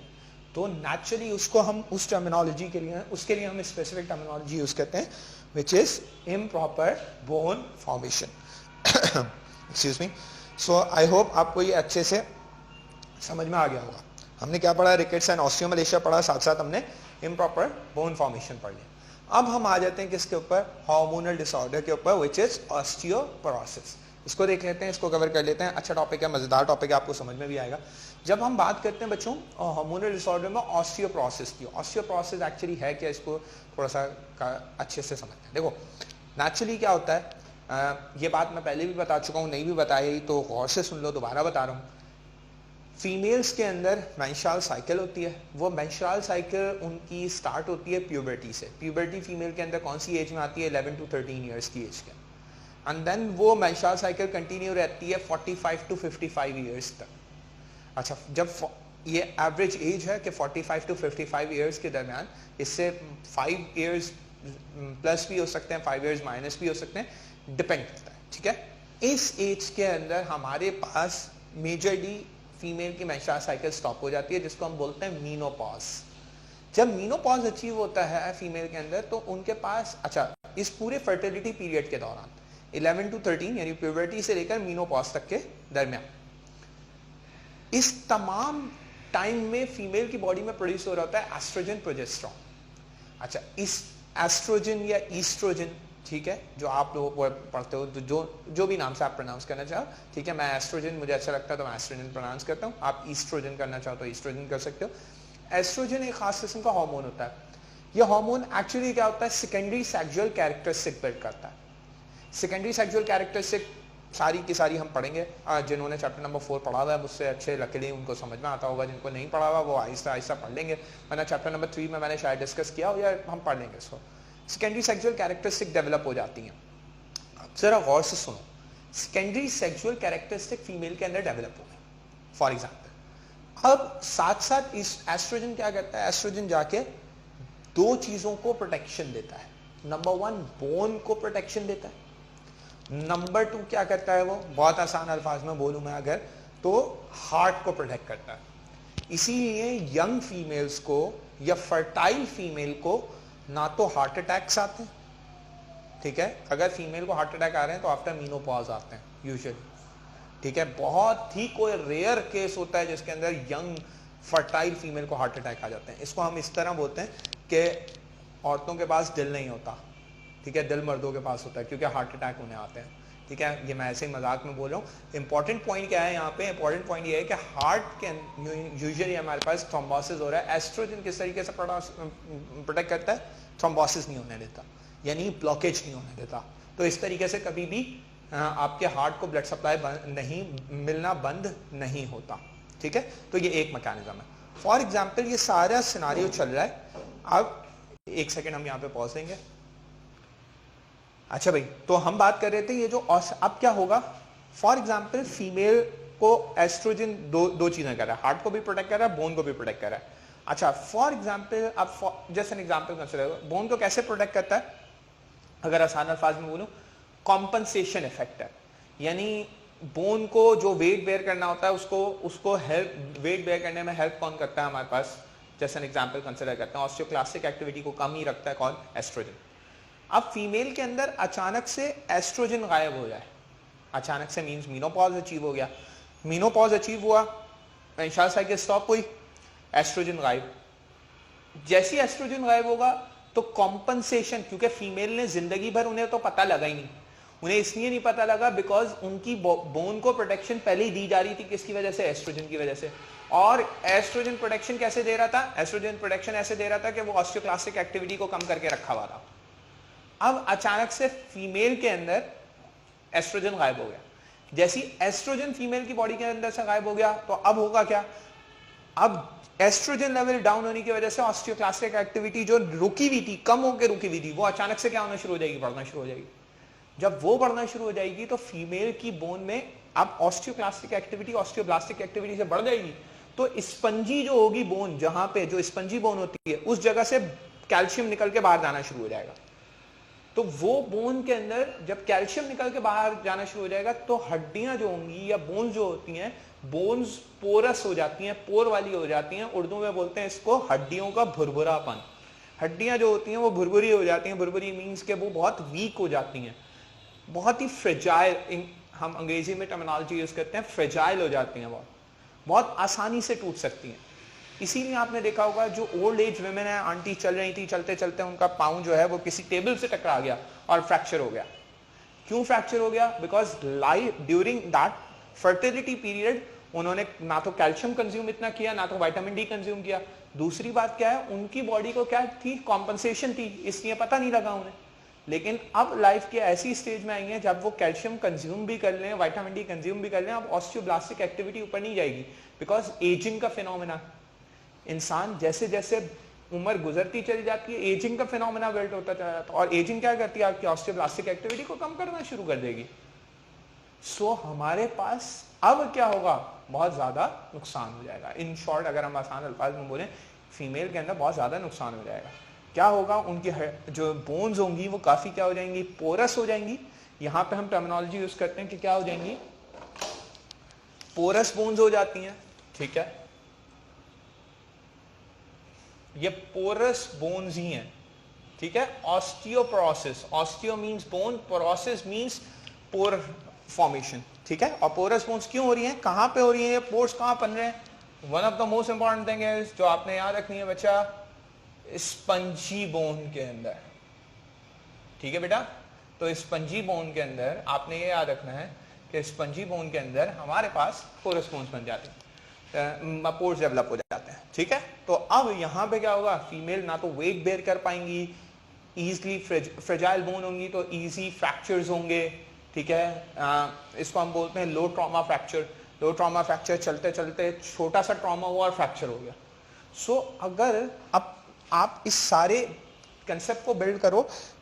तो नेचुरली उसको हम उस टर्मिनोलॉजी के लिए, उसके लिए हम स्पेसिफिक टर्मिनोलॉजी यूज करते हैं, which is improper bone formation. Excuse me. So I hope आपको ये अच्छे से समझ में आ गया होगा। हमने क्या पढ़ा, रिकेट्स एंड ऑस्टियोमलेशिया पढ़ा, साथ साथ हमने इम्प्रॉपर बोन फॉर्मेशन पढ़ लिया। अब हम आ जाते हैं किसके ऊपर, हार्मोनल डिसऑर्डर के ऊपर, विच इज ऑस्टियोपोरोसिस। इसको देख लेते हैं, इसको कवर कर लेते हैं। अच्छा टॉपिक है, मजेदार टॉपिक है, आपको समझ में भी आएगा। जब हम बात करते हैं बच्चों हार्मोनल डिसऑर्डर में ऑस्टियोपोरोसिस की, ऑस्टियोपोरोसिस एक्चुअली है क्या, इसको थोड़ा सा अच्छे से समझते हैं। देखो नेचुरली क्या होता है, ये बात मैं पहले भी बता चुका हूँ, नहीं भी बताई तो गौर से सुन लो, दोबारा बता रहा हूँ। फीमेल्स के अंदर मेंस्ट्रुअल साइकिल होती है, वो मेंस्ट्रुअल साइकिल उनकी स्टार्ट होती है प्यूबर्टी से। प्यूबर्टी फीमेल के अंदर कौन सी एज में आती है, 11 to 13 ईयर्स की एज के, एंड देन वो मेंस्ट्रुअल साइकिल कंटिन्यू रहती है 45 to 55 ईयर्स तक। अच्छा, जब ये एवरेज एज है कि 45 to 55 ईयर्स के दरमियान, इससे 5 ईयर्स प्लस भी हो सकते हैं, 5 ईयर्स माइनस भी हो सकते हैं, डिपेंड करता है, ठीक है। इस एज के अंदर हमारे पास मेजरली फीमेल की मेंस्ट्रुअल साइकिल स्टॉप हो जाती है, जिसको हम बोलते हैं मीनोपॉज। जब मीनोपॉज अचीव होता है फीमेल के अंदर, तो उनके पास, अच्छा, इस पूरे फर्टिलिटी पीरियड के दौरान 11 to 13 यानी प्यूबर्टी से लेकर मीनोपॉज तक के दरमियान, इस तमाम टाइम में फीमेल की बॉडी में प्रोड्यूस हो रहा होता है एस्ट्रोजन, प्रोजेस्टेरॉन। अच्छा, इस एस्ट्रोजन या ईस्ट्रोजन, ठीक है, जो आप लोग पढ़ते हो, जो भी नाम से आप प्रोनाउंस करना चाहो, ठीक है। मैं एस्ट्रोजन मुझे अच्छा लगता है तो मैं एस्ट्रोजन प्रोनाउंस करता हूँ, आप ईस्ट्रोजन करना चाहो तो ईस्ट्रोजन कर सकते हो। एस्ट्रोजन एक खास किस्म का हार्मोन होता है। यह हार्मोन एक्चुअली क्या होता है, सेकेंडरी सेक्सुअल कैरेक्टरिस्टिक बिल्ड करता है। सेकेंडरी सेक्सुअल कैरेक्टरिस्टिक सारी की सारी हम पढ़ेंगे, जिन्होंने चैप्टर नंबर 4 पढ़ा हुआ है मुझसे अच्छे, लकीली उनको समझ में आता होगा, जिनको नहीं पढ़ा हुआ वो आहिस्ता आहिस्ता पढ़ लेंगे, वरना चैप्टर नंबर 3 में मैंने शायद डिस्कस किया हो, या हम पढ़ लेंगे इसको। सेकेंडरी सेक्सुअल कैरेक्टरिस्टिक डेवलप हो जाती हैं। जरा गौर से सुनो, सेकेंडरी सेक्सुअल कैरेक्टरिस्टिक फीमेल के अंदर डेवलप हो गई, फॉर एग्जाम्पल। अब साथ साथ इस एस्ट्रोजन क्या करता है, एस्ट्रोजन जाके दो चीजों को प्रोटेक्शन देता है। नंबर 1 बोन को प्रोटेक्शन देता है, नंबर 2 क्या करता है, वो बहुत आसान अल्फाज में बोलूं मैं अगर, तो हार्ट को प्रोटेक्ट करता है। इसीलिए यंग फीमेल्स को या फर्टाइल फीमेल को ना तो हार्ट अटैक्स आते हैं, ठीक है, अगर फीमेल को हार्ट अटैक आ रहे हैं तो आफ्टर मीनोपॉज आते हैं यूजुअली, ठीक है। बहुत ही कोई रेयर केस होता है जिसके अंदर यंग फर्टाइल फीमेल को हार्ट अटैक आ जाते हैं। इसको हम इस तरह बोलते हैं कि औरतों के पास दिल नहीं होता, ठीक है, दिल मर्दों के पास होता है क्योंकि हार्ट अटैक उन्हें आते हैं, ठीक है। ये मैं ऐसे ही मजाक में बोल रहा हूँ। इंपॉर्टेंट पॉइंट क्या है यहाँ पे, इंपॉर्टेंट पॉइंट ये है कि हार्ट के यूजुअली हमारे पास थ्रोम्बोसिस हो रहा है, एस्ट्रोजन किस तरीके से प्रोटेक्ट करता है, थ्रोम्बोसिस नहीं होने देता, यानी ब्लॉकेज नहीं होने देता। तो इस तरीके से कभी भी आपके हार्ट को ब्लड सप्लाई नहीं मिलना बंद नहीं होता, ठीक है। तो ये एक मैकेनिज्म है। फॉर एग्जाम्पल ये सारा सिनारियो चल रहा है, अब एक सेकेंड हम यहाँ पे पॉज देंगे। अच्छा भाई, तो हम बात कर रहे थे ये जो, अब क्या होगा, फॉर एग्जाम्पल फीमेल को एस्ट्रोजन दो चीजें कर रहा है, हार्ट को भी प्रोटेक्ट कर रहा है, बोन को भी प्रोटेक्ट कर रहा है। अच्छा, फॉर एग्जाम्पल, अब जैसे एन एग्जाम्पल कंसिडर, बोन को कैसे प्रोटेक्ट करता है, अगर आसान अल्फाज में बोलूं, कॉम्पनसेशन इफेक्ट है, यानी बोन को जो वेट बेयर करना होता है उसको हेल्प, वेट बेयर करने में हेल्प कौन करता है हमारे पास, जैसे एन एग्जाम्पल कंसिडर करते हैं, ऑस्टियोक्लास्टिक एक्टिविटी को कम ही रखता है कौन, एस्ट्रोजन। अब फीमेल के अंदर अचानक से एस्ट्रोजन गायब हो जाए, अचानक से मींस मीनोपॉज अचीव हो गया, मीनोपॉज अचीव हुआ, मेंस्ट्रुअल साइकिल स्टॉप हुई, एस्ट्रोजन गायब। जैसी एस्ट्रोजन गायब होगा तो कॉम्पनसेशन, क्योंकि फीमेल ने जिंदगी भर, उन्हें तो पता लगा ही नहीं, उन्हें इसलिए नहीं पता लगा बिकॉज उनकी बोन को प्रोटेक्शन पहले ही दी जा रही थी, किसकी वजह से, एस्ट्रोजन की वजह से। और एस्ट्रोजन प्रोटेक्शन कैसे दे रहा था, एस्ट्रोजन प्रोटेक्शन ऐसे दे रहा था कि वो ऑस्टियोक्लास्टिक एक्टिविटी को कम करके रखा हुआ था। अब अचानक से फीमेल के अंदर एस्ट्रोजन गायब हो गया, जैसी एस्ट्रोजन फीमेल की बॉडी के अंदर से गायब हो गया तो अब होगा क्या, अब एस्ट्रोजन लेवल डाउन होने की वजह से ऑस्टियोक्लास्टिक एक्टिविटी जो रुकी हुई थी, कम होकर रुकी हुई थी, वो अचानक से क्या होना शुरू हो जाएगी, बढ़ना शुरू हो जाएगी। जब वो बढ़ना शुरू हो जाएगी तो फीमेल की बोन में अब ऑस्टियोक्लास्टिक एक्टिविटी ऑस्टियोब्लास्टिक एक्टिविटी से बढ़ जाएगी, तो स्पंजी जो होगी बोन, जहां पे जो स्पंजी बोन होती है उस जगह से कैल्शियम निकल के बाहर जाना शुरू हो जाएगा। तो वो बोन के अंदर जब कैल्शियम निकल के बाहर जाना शुरू हो जाएगा तो हड्डियां जो होंगी या बोन्स जो होती हैं, बोन्स पोरस हो जाती हैं, पोर वाली हो जाती हैं, उर्दू में बोलते हैं इसको हड्डियों का भुरभुरापन। हड्डियां जो होती हैं वो भुरभुरी हो जाती हैं, भुरभुरी मीन्स के वो बहुत वीक हो जाती हैं, बहुत ही फ्रेजाइल, हम अंग्रेजी में टर्मिनोलॉजी यूज करते हैं, फ्रेजाइल हो जाती हैं, बहुत आसानी से टूट सकती हैं। इसीलिए आपने देखा होगा जो ओल्ड एज वुमेन है, आंटी चल रही थी, चलते चलते उनका पाँव जो है वो किसी टेबल से टकरा गया और फ्रैक्चर हो गया। क्यों फ्रैक्चर हो गया? Because life during that fertility period उन्होंने ना तो कैल्शियम कंज्यूम इतना किया, ना तो विटामिन डी कंज्यूम किया। दूसरी बात क्या है, उनकी बॉडी को क्या थी, कॉम्पनसेशन थी, इसलिए पता नहीं लगा उन्हें। लेकिन अब लाइफ के ऐसी स्टेज में आई है जब वो कैल्शियम कंज्यूम भी कर लें, विटामिन डी कंज्यूम भी कर लें, अब ऑस्टियोब्लास्टिक एक्टिविटी ऊपर नहीं जाएगी, बिकॉज एजिंग का फिनोमेना। इंसान जैसे जैसे उम्र गुजरती चली जाती है, एजिंग का फिनोमेना बिल्ड होता चला जाता है, और एजिंग क्या करती है, आपकी ऑस्टियोब्लास्टिक एक्टिविटी को कम करना शुरू कर देगी। सो हमारे पास अब क्या होगा, बहुत ज्यादा नुकसान हो जाएगा। इन शॉर्ट अगर हम आसान अल्फाज में बोलें, फीमेल के अंदर बहुत ज्यादा नुकसान हो जाएगा। क्या होगा, उनकी जो बोन्स होंगी वो काफी क्या हो जाएंगी, पोरस हो जाएंगी। यहां पे हम टर्मिनोलॉजी यूज करते हैं कि क्या हो जाएंगी, पोरस बोन्स हो जाती हैं, ठीक है। ये पोरस बोन्स ही हैं, ठीक है। Osteoporosis, osteo means bone, porosis means pore formation, ठीक है। और पोरस बोन्स क्यों हो रही हैं, कहां पे हो रही हैं, ये पोर्स कहां बन रहे हैं? One of the most important thing है जो आपने याद रखनी है बच्चा, स्पंजी बोन के अंदर, ठीक है बेटा। तो स्पंजी बोन के अंदर आपने ये याद रखना है कि स्पंजी बोन के अंदर हमारे पास पोरस बोन्स बन जाते हैं, पोर्स डेवलप हो जाते हैं, ठीक है। तो अब यहां पे क्या होगा, फीमेल ना तो वेट बेयर कर पाएंगी, इजीली फ्रेजाइल बोन होंगी तो इजी फ्रैक्चर्स होंगे, ठीक है। इसको हम बोलते हैं लो ट्रॉमा फ्रैक्चर। लो ट्रॉमा फ्रैक्चर, चलते चलते छोटा सा ट्रॉमा हुआ और फ्रैक्चर हो गया। सो अगर अब आप इस सारे कंसेप्ट को बिल्ड करो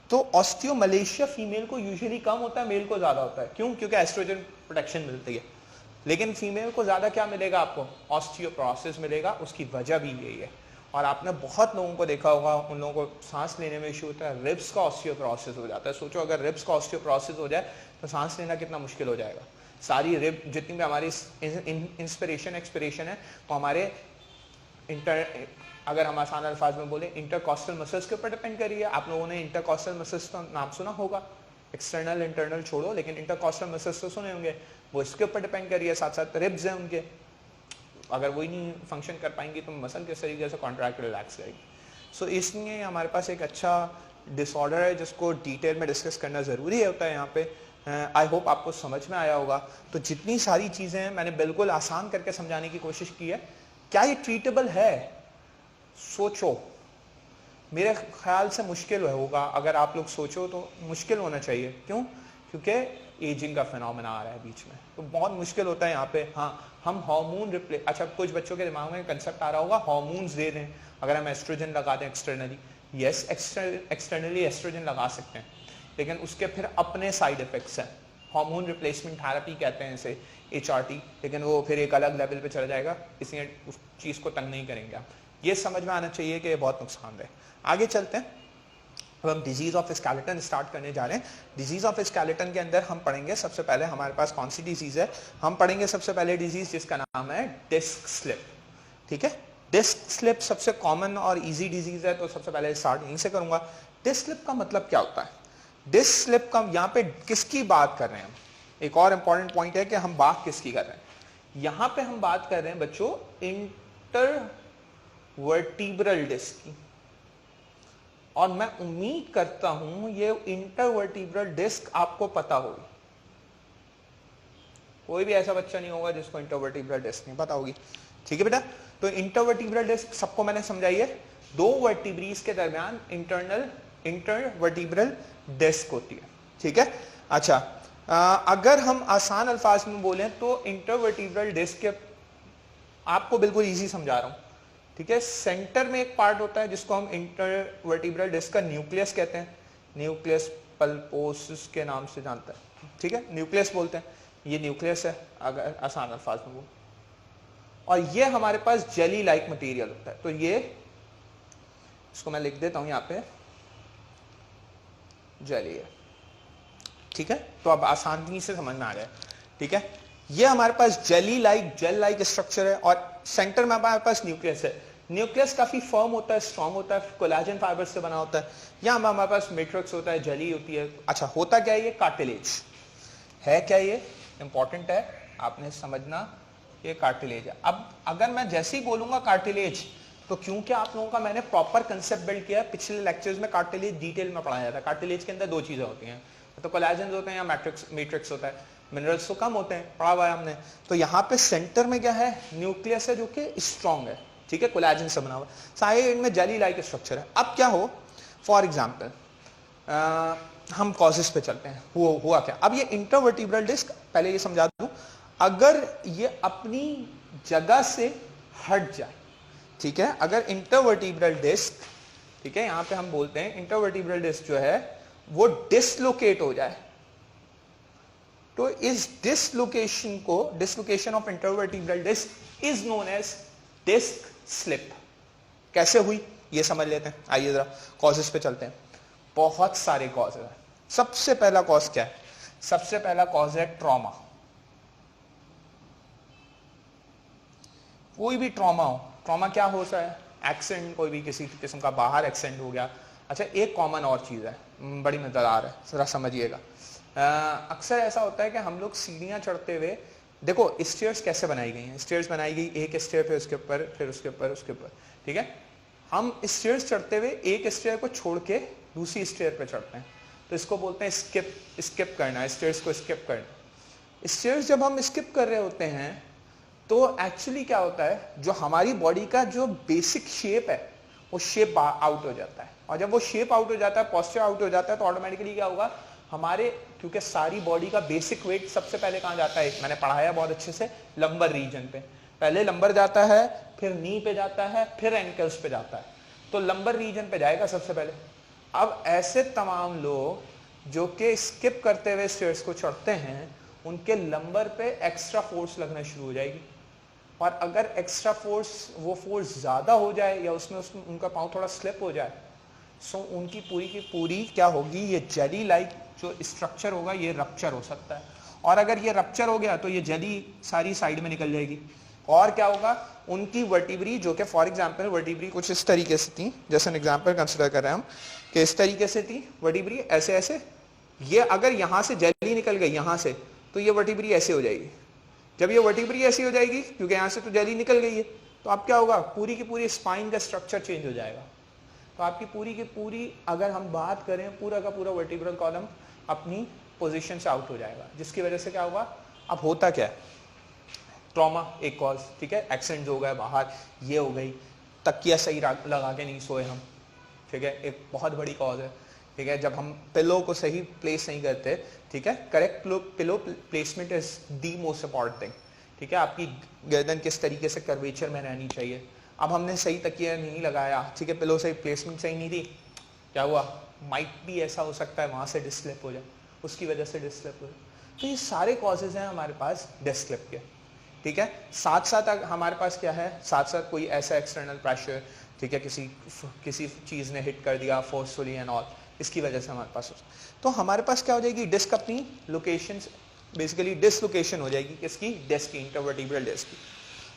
तो ऑस्टियोमलेशिया फीमेल को यूजुअली कम होता है, मेल को ज्यादा होता है। क्यों? क्योंकि एस्ट्रोजन प्रोटेक्शन मिलती है। लेकिन फीमेल को ज्यादा क्या मिलेगा, आपको ऑस्टियोपोरोसिस मिलेगा। उसकी वजह भी यही है। और आपने बहुत लोगों को देखा होगा, उन लोगों को सांस लेने में इशू होता है, रिब्स का ऑस्टियोपोरोसिस हो जाता है। सोचो अगर रिब्स का ऑस्टियोपोरोसिस हो जाए तो सांस लेना कितना मुश्किल हो जाएगा। सारी रिब जितनी भी हमारी इंस्पिरेशन एक्सपिरेशन है तो हमारे अगर हम आसान अल्फाज में बोले इंटरकॉस्टल मसल्स के ऊपर डिपेंड करिए। आप लोगों ने इंटरकॉस्टल मसल्स का नाम सुना होगा, एक्सटर्नल इंटरनल छोड़ो, लेकिन इंटरकॉस्टल मसल्स तो सुने होंगे, वो इसके ऊपर डिपेंड करिए। साथ साथ रिब्स हैं उनके, अगर वही नहीं फंक्शन कर पाएंगी तो मसल किस तरीके से कॉन्ट्रैक्ट रिलैक्स करेगी। सो इसलिए हमारे पास एक अच्छा डिसऑर्डर है जिसको डिटेल में डिस्कस करना ज़रूरी होता है यहाँ पे। आई होप आपको समझ में आया होगा। तो जितनी सारी चीज़ें हैं मैंने बिल्कुल आसान करके समझाने की कोशिश की है। क्या ये ट्रीटेबल है? सोचो, मेरे ख्याल से मुश्किल होगा। अगर आप लोग सोचो तो मुश्किल होना चाहिए। क्यों? क्योंकि एजिंग का फिनोमेना आ रहा है बीच में, तो बहुत मुश्किल होता है यहाँ पे। हाँ, हम हार्मोन रिप्लेस, अच्छा कुछ बच्चों के दिमाग में कंसेप्ट आ रहा होगा हार्मोन्स दे दें अगर हम एस्ट्रोजन लगा दें एक्सटर्नली। यस, एक्सटर्नली एस्ट्रोजन लगा सकते हैं, लेकिन उसके फिर अपने साइड इफेक्ट्स हैं। हार्मोन रिप्लेसमेंट थेरेपी कहते हैं इसे, HRT, लेकिन वो फिर एक अलग लेवल पे चला जाएगा, इसलिए उस चीज़ को तंग नहीं करेंगे आप। ये समझ में आना चाहिए कि ये बहुत नुकसानदेह। आगे चलते हैं, अब हम डिजीज ऑफ स्केलेटन स्टार्ट करने जा रहे हैं। डिजीज ऑफ स्केलेटन के अंदर हम पढ़ेंगे सबसे पहले हमारे पास कौन सी डिजीज है। हम पढ़ेंगे सबसे पहले डिजीज जिसका नाम है डिस्क स्लिप, ठीक है। डिस्क स्लिप सबसे कॉमन और इजी डिजीज है, तो सबसे पहले स्टार्ट यहीं से करूंगा। डिस्क स्लिप का मतलब क्या होता है? डिस्क स्लिप का यहाँ पे किसकी बात कर रहे हैं हम? एक और इंपॉर्टेंट पॉइंट है कि हम बात किसकी कर रहे हैं। यहाँ पे हम बात कर रहे हैं बच्चों इंटरवर्टिब्रल डिस्क की, और मैं उम्मीद करता हूं ये इंटरवर्टिब्रल डिस्क आपको पता होगी। कोई भी ऐसा बच्चा नहीं होगा जिसको इंटरवर्टिब्रल डिस्क नहीं पता होगी, ठीक है बेटा। तो इंटरवर्टिब्रल डिस्क सबको मैंने समझाई है। दो वर्टिब्रीज के दरमियान इंटरवर्टिब्रल डिस्क होती है, ठीक है। अच्छा, अगर हम आसान अल्फाज में बोलें तो इंटरवर्टिब्रल डिस्क के, आपको बिल्कुल इजी समझा रहा हूं, ठीक है। सेंटर में एक पार्ट होता है जिसको हम इंटरवर्टिब्रल डिस्क का न्यूक्लियस कहते हैं। न्यूक्लियस पल्पोसिस के नाम से जानते हैं, ठीक है, न्यूक्लियस बोलते हैं। ये न्यूक्लियस है अगर आसान अल्फाज में बोल, और ये हमारे पास जेली लाइक मटेरियल होता है। तो ये, इसको मैं लिख देता हूं यहाँ पे, जेली है, ठीक है। तो अब आसानी से समझ में आ रहा है, ठीक है। ये हमारे पास जेल लाइक स्ट्रक्चर है, और सेंटर में हमारे पास न्यूक्लियस है। न्यूक्लियस काफी फर्म होता है, स्ट्रॉन्ग होता है, कोलाजन फाइबर से बना होता है। यहाँ हमारे पास मैट्रिक्स होता है, जेली होती है। अच्छा, होता क्या है ये? कार्टिलेज है। क्या ये इंपॉर्टेंट है, आपने समझना ये कार्टिलेज है। अब अगर मैं जैसे ही बोलूंगा कार्टिलेज, तो क्योंकि आप लोगों का मैंने प्रॉपर कंसेप्ट बिल्ड किया, पिछले लेक्चर्स में कार्टिलेज डिटेल में पढ़ाया था। कार्टिलेज के अंदर दो चीजें होती हैं, तो कोलेजन होते हैं या मैट्रिक्स होता है। मिनरल्स तो कम होते हैं, पढ़ा हुआ है हमने। तो यहाँ पे सेंटर में क्या है, न्यूक्लियस है जो कि स्ट्रॉन्ग है, ठीक है, कोलेजन से बना हुआ। साइड में जेली लाइक स्ट्रक्चर है। अब क्या हो, फॉर एग्जाम्पल हम कॉजेस पे चलते हैं। हुआ क्या, अब ये इंटरवर्टिब्रल डिस्क, पहले ये समझा दूं, अगर ये अपनी जगह से हट जाए, ठीक है, अगर इंटरवर्टिब्रल डिस्क, ठीक है, यहां पे हम बोलते हैं इंटरवर्टिब्रल डिस्क जो है वो डिसलोकेट हो जाए, तो इस डिसलोकेशन को, dislocation of intervertebral disc is known as disc slip. कैसे हुई ये समझ लेते हैं। आइए जरा कॉजेस पे चलते हैं। बहुत सारे कॉज है। सबसे पहला कॉज क्या है, सबसे पहला कॉज है ट्रॉमा। कोई भी ट्रॉमा हो, ट्रॉमा क्या हो सकता है, एक्सीडेंट, कोई भी किसी किस्म का बाहर एक्सीडेंट हो गया। अच्छा, एक कॉमन और चीज है, बड़ी मजेदार है, जरा समझिएगा। अक्सर ऐसा होता है कि हम लोग सीढ़ियां चढ़ते हुए, देखो स्टेयर्स कैसे बनाई गई हैं, स्टेयर्स बनाई गई एक स्टेयर पे, उसके ऊपर, फिर उसके ऊपर, उसके ऊपर, ठीक है। हम स्टेयर्स चढ़ते हुए एक स्टेयर को छोड़ के दूसरी स्टेयर पे चढ़ते हैं, तो इसको बोलते हैं स्किप करना, स्टेयर्स को स्किप करना। स्टेयर्स जब हम स्किप कर रहे होते हैं तो एक्चुअली क्या होता है, जो हमारी बॉडी का जो बेसिक शेप है वो शेप आउट हो जाता है, और जब वो शेप आउट हो जाता है, पोस्चर आउट हो जाता है, तो ऑटोमेटिकली क्या होगा, हमारे, क्योंकि सारी बॉडी का बेसिक वेट सबसे पहले कहां जाता है, मैंने पढ़ाया बहुत अच्छे से, लंबर रीजन पे। पहले लंबर जाता है, फिर नी पे जाता है, फिर एंकल्स पे जाता है, तो लंबर रीजन पे जाएगा सबसे पहले। अब ऐसे तमाम लोग जो कि स्किप करते हुए स्टेयर्स को चढ़ते हैं, उनके लंबर पे एक्स्ट्रा फोर्स लगना शुरू हो जाएगी, और अगर एक्स्ट्रा फोर्स, वो फोर्स ज्यादा हो जाए या उसमें उनका पाँव थोड़ा स्लिप हो जाए, सो उनकी पूरी की पूरी क्या होगी, ये जेली लाइक जो स्ट्रक्चर होगा ये रप्चर हो सकता है, और अगर ये रप्चर हो गया तो ये जेली सारी साइड में निकल जाएगी, और क्या होगा, उनकी वर्टिब्री, जो कि फॉर एग्जांपल वर्टिब्री कुछ इस तरीके से थी, जैसे एग्जांपल कंसिडर कर रहे हैं हम कि इस तरीके से थी वर्टिब्री, ऐसे ऐसे, ये अगर यहां से जेली निकल गई यहां से, तो ये वर्टिब्री ऐसे हो जाएगी। जब ये वर्टिब्री ऐसी हो जाएगी, क्योंकि यहां से तो जेली निकल गई है, तो अब क्या होगा, पूरी की पूरी स्पाइन का स्ट्रक्चर चेंज हो जाएगा। तो आपकी पूरी की पूरी, अगर हम बात करें, पूरा का पूरा वर्टिब्रल कॉलम अपनी पोजीशन से आउट हो जाएगा, जिसकी वजह से क्या होगा, अब होता क्या है, ट्रॉमा एक कॉज, ठीक है, एक्सीडेंट हो गया बाहर, ये हो गई, तकिया सही लगा के नहीं सोए हम, ठीक है, एक बहुत बड़ी कॉज है, ठीक है, जब हम पिलो को सही प्लेस नहीं करते, ठीक है, correct pillow placement is the most important thing, ठीक है, आपकी गर्दन किस तरीके से कर्वेचर में रहनी चाहिए। अब हमने सही तकिया नहीं लगाया, ठीक है, पिलो सही प्लेसमेंट सही नहीं थी, क्या हुआ, माइट भी ऐसा हो सकता है वहां से डिस्क स्लिप हो जाए, उसकी वजह से डिस्क स्लिप हो जाए। तो ये सारे कॉजेज हैं हमारे पास डिस्क स्लिप के, ठीक है। साथ साथ हमारे पास क्या है, साथ साथ कोई ऐसा एक्सटर्नल प्रेशर, ठीक है, किसी चीज ने हिट कर दिया फोर्सफुली एंड ऑल, इसकी वजह से हमारे पास, तो हमारे पास क्या हो जाएगी, डिस्क अपनी लोकेशन, बेसिकली डिसलोकेशन हो जाएगी, किसकी, डिस्क की, इंटरवर्टिब्रल डिस्क की।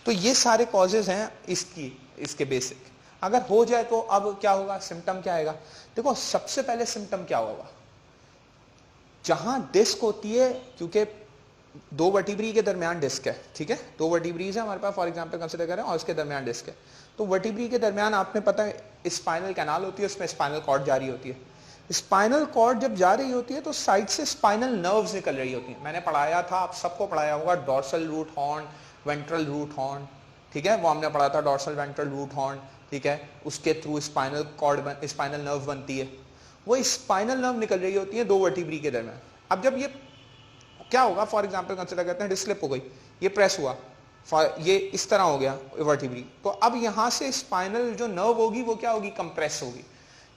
तो ये सारे कॉजेज हैं इसके बेसिक। अगर हो जाए तो अब क्या होगा, सिम्टम क्या आएगा, देखो सबसे पहले सिम्टम क्या होगा, जहां डिस्क होती है, क्योंकि दो वर्टिब्री के दरमियान डिस्क है, ठीक है, दो वर्टिब्रीज है हमारे पास, फॉर एग्जांपल कंसीडर करें, और उसके दरमियान डिस्क है, तो वर्टिब्री के दरमियान आपने पता है स्पाइनल कैनाल होती है, उसमें स्पाइनल कॉर्ड जारी होती है। स्पाइनल कॉर्ड जब जा रही होती है तो साइड से स्पाइनल नर्व्स निकल रही होती हैं। मैंने पढ़ाया था, आप सबको पढ़ाया होगा, dorsal root horn, ventral root horn, ठीक है, वो हमने पढ़ा था, डॉर्सल वेंट्रल रूट हॉर्न, ठीक है, उसके through spinal cord, spinal nerve बनती है, वो स्पाइनल नर्व निकल रही होती है दो वर्टिब्री के दरमियान। अब जब ये क्या होगा, फॉर एग्जांपल कंसीडर करते हैं डिस्क स्लिप हो गई, ये प्रेस हुआ, ये इस तरह हो गया वर्टिब्री, तो अब यहां से स्पाइनल जो नर्व होगी वो क्या होगी, कंप्रेस होगी।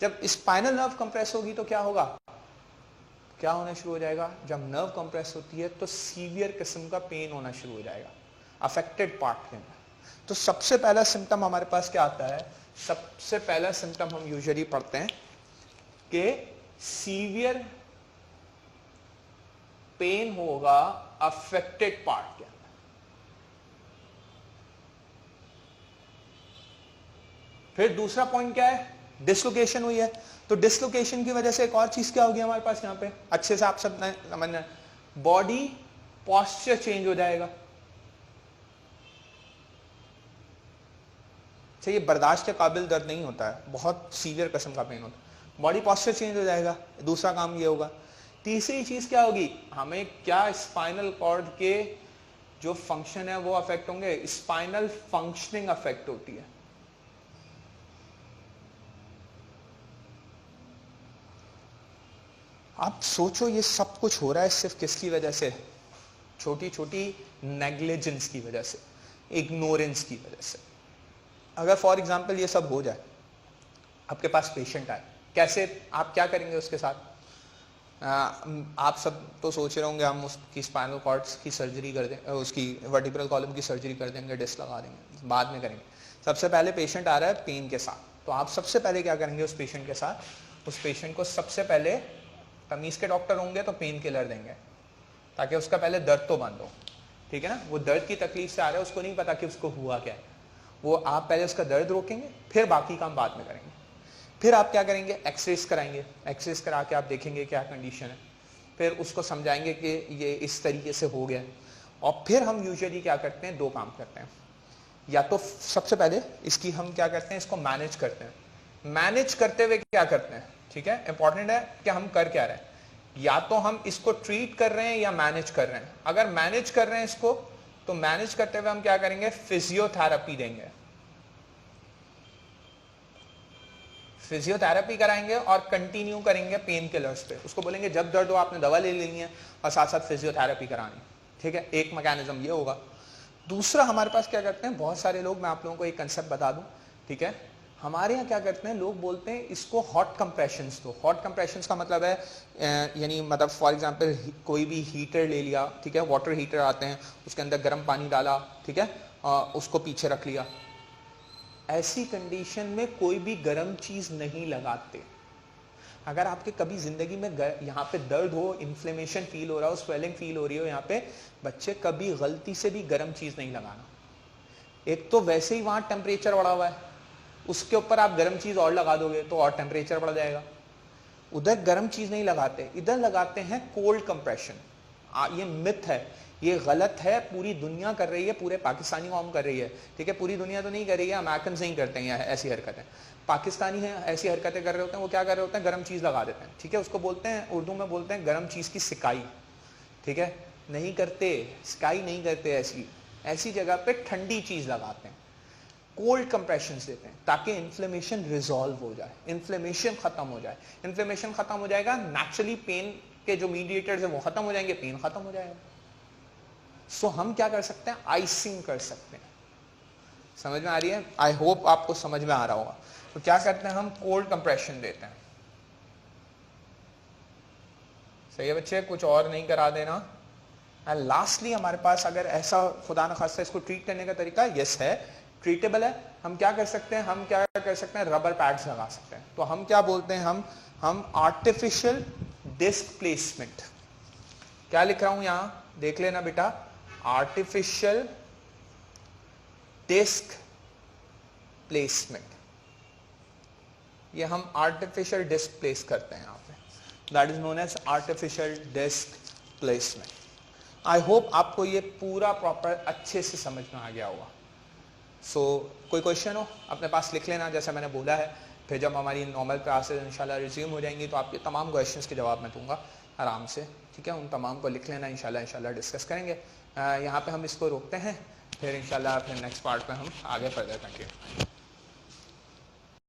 जब स्पाइनल नर्व कंप्रेस होगी तो क्या होगा, क्या होना शुरू हो जाएगा, जब नर्व कंप्रेस होती है तो सीवियर किस्म का पेन होना शुरू हो जाएगा अफेक्टेड पार्ट के अंदर। तो सबसे पहला सिम्टम हमारे पास क्या आता है, सबसे पहला सिम्टम हम यूजुअली पढ़ते हैं कि सीवियर पेन होगा अफेक्टेड पार्ट के अंदर। फिर दूसरा पॉइंट क्या है, डिसलोकेशन हुई है, तो डिसलोकेशन की वजह से एक और चीज क्या होगी हमारे पास यहाँ पे, अच्छे से आप सब समझना, बॉडी पॉस्चर चेंज हो जाएगा, अच्छा ये बर्दाश्त के काबिल दर्द नहीं होता है, बहुत सीवियर किस्म का पेन होता है, बॉडी पॉस्चर चेंज हो जाएगा, दूसरा काम ये होगा। तीसरी चीज क्या होगी, हमें क्या स्पाइनल कॉर्ड के जो फंक्शन है वो अफेक्ट होंगे, स्पाइनल फंक्शनिंग अफेक्ट होती है। आप सोचो ये सब कुछ हो रहा है सिर्फ किसकी वजह से, छोटी छोटी नेग्लिजेंस की वजह से, इग्नोरेंस की वजह से। अगर फॉर एग्जांपल ये सब हो जाए, आपके पास पेशेंट आए, कैसे आप क्या करेंगे उसके साथ? आप सब तो सोच रहे होंगे हम उसकी स्पाइनल कॉर्ड्स की सर्जरी कर दें, उसकी वर्टिब्रल कॉलम की सर्जरी कर देंगे, डिस्क लगा देंगे, बाद में करेंगे। सबसे पहले पेशेंट आ रहा है पेन के साथ, तो आप सबसे पहले क्या करेंगे उस पेशेंट के साथ? उस पेशेंट को सबसे पहले, तमीज़ के डॉक्टर होंगे तो पेन किलर देंगे ताकि उसका पहले दर्द तो बंद हो, ठीक है ना। वो दर्द की तकलीफ से आ रहा है, उसको नहीं पता कि उसको हुआ क्या है, वो आप पहले उसका दर्द रोकेंगे, फिर बाकी काम बाद में करेंगे। फिर आप क्या करेंगे, एक्सरेज कराएंगे, एक्सरेज करा के आप देखेंगे क्या कंडीशन है, फिर उसको समझाएंगे कि ये इस तरीके से हो गया। और फिर हम यूजुअली क्या करते हैं, दो काम करते हैं। या तो सबसे पहले इसकी हम क्या करते हैं, इसको मैनेज करते हैं। मैनेज करते हुए क्या करते हैं, ठीक है, इंपॉर्टेंट है कि हम कर क्या रहे हैं। या तो हम इसको ट्रीट कर रहे हैं या मैनेज कर रहे हैं। अगर मैनेज कर रहे हैं इसको, तो मैनेज करते हुए हम क्या करेंगे, फिजियोथेरेपी देंगे, फिजियोथेरेपी कराएंगे और कंटिन्यू करेंगे पेन किलर्स पे। उसको बोलेंगे जब दर्द हो आपने दवा ले लेनी है और साथ साथ फिजियोथेरेपी करानी, ठीक है। एक मैकेनिज्म ये होगा। दूसरा हमारे पास क्या करते हैं, बहुत सारे लोग, मैं आप लोगों को एक कंसेप्ट बता दूं, ठीक है। हमारे यहाँ क्या करते हैं, लोग बोलते हैं इसको हॉट कंप्रेशंस दो। हॉट कंप्रेशंस का मतलब है यानी मतलब फॉर एग्जांपल कोई भी हीटर ले लिया, ठीक है, वाटर हीटर आते हैं, उसके अंदर गर्म पानी डाला, ठीक है, उसको पीछे रख लिया। ऐसी कंडीशन में कोई भी गर्म चीज नहीं लगाते। अगर आपके कभी जिंदगी में यहाँ पे दर्द हो, इन्फ्लेमेशन फील हो रहा हो, स्वेलिंग फील हो रही हो यहाँ पे, बच्चे कभी गलती से भी गर्म चीज नहीं लगाना। एक तो वैसे ही वहां टेम्परेचर बढ़ा हुआ है, उसके ऊपर आप गर्म चीज और लगा दोगे तो और टेम्परेचर बढ़ जाएगा। उधर गर्म चीज नहीं लगाते, इधर लगाते हैं कोल्ड कंप्रेशन। ये मिथ है, ये गलत है, पूरी दुनिया कर रही है, पूरे पाकिस्तानी कौम कर रही है, ठीक है। पूरी दुनिया तो नहीं कर रही है, अमेरिकन नहीं करते हैं ऐसी हरकतें, पाकिस्तानी है ऐसी हरकतें कर रहे होते हैं। वो क्या कर रहे होते हैं, गर्म चीज लगा देते हैं, ठीक है। उसको बोलते हैं, उर्दू में बोलते हैं गर्म चीज की सिकाई, ठीक है। नहीं करते, सिकाई नहीं करते, ऐसी जगह पे ठंडी चीज लगाते हैं, कोल्ड कंप्रेशन देते हैं ताकि इन्फ्लेमेशन रिजॉल्व हो जाए, इन्फ्लेमेशन खत्म हो जाए। इन्फ्लेमेशन खत्म हो जाएगा, नेचुरली पेन के जो मीडिएटर्स है वो खत्म हो जाएंगे, पेन खत्म हो जाएगा। सो हम क्या कर सकते हैं, आइसिंग कर सकते हैं। समझ में आ रही है? आई होप आपको समझ में आ रहा होगा। तो क्या करते हैं, हम कोल्ड कंप्रेशन देते हैं। सही है बच्चे, कुछ और नहीं करा देना। एंड लास्टली हमारे पास अगर ऐसा खुदा न खास्ता इसको ट्रीट करने का तरीका यस है, ट्रीटेबल है। हम क्या कर सकते हैं, हम क्या कर सकते हैं, रबर पैड्स लगा सकते हैं। तो हम क्या बोलते हैं, हम आर्टिफिशियल डिस्क प्लेसमेंट, क्या लिख रहा हूं यहां देख लेना बेटा, आर्टिफिशियल डिस्क प्लेसमेंट। ये हम आर्टिफिशियल डिस्क प्लेस करते हैं यहाँ पे, that is known as artificial disc placement. I hope आपको ये पूरा प्रॉपर अच्छे से समझ में आ गया होगा। कोई क्वेश्चन हो अपने पास लिख लेना, जैसा मैंने बोला है। फिर जब हमारी नॉर्मल क्लासेज इंशाल्लाह रिज्यूम हो जाएंगी तो आपके तमाम क्वेश्चंस के जवाब मैं दूंगा आराम से, ठीक है। उन तमाम को लिख लेना, इंशाल्लाह डिस्कस करेंगे। यहाँ पे हम इसको रोकते हैं, फिर इंशाल्लाह फिर नेक्स्ट पार्ट में हम आगे फर्दर कंटिन्यू।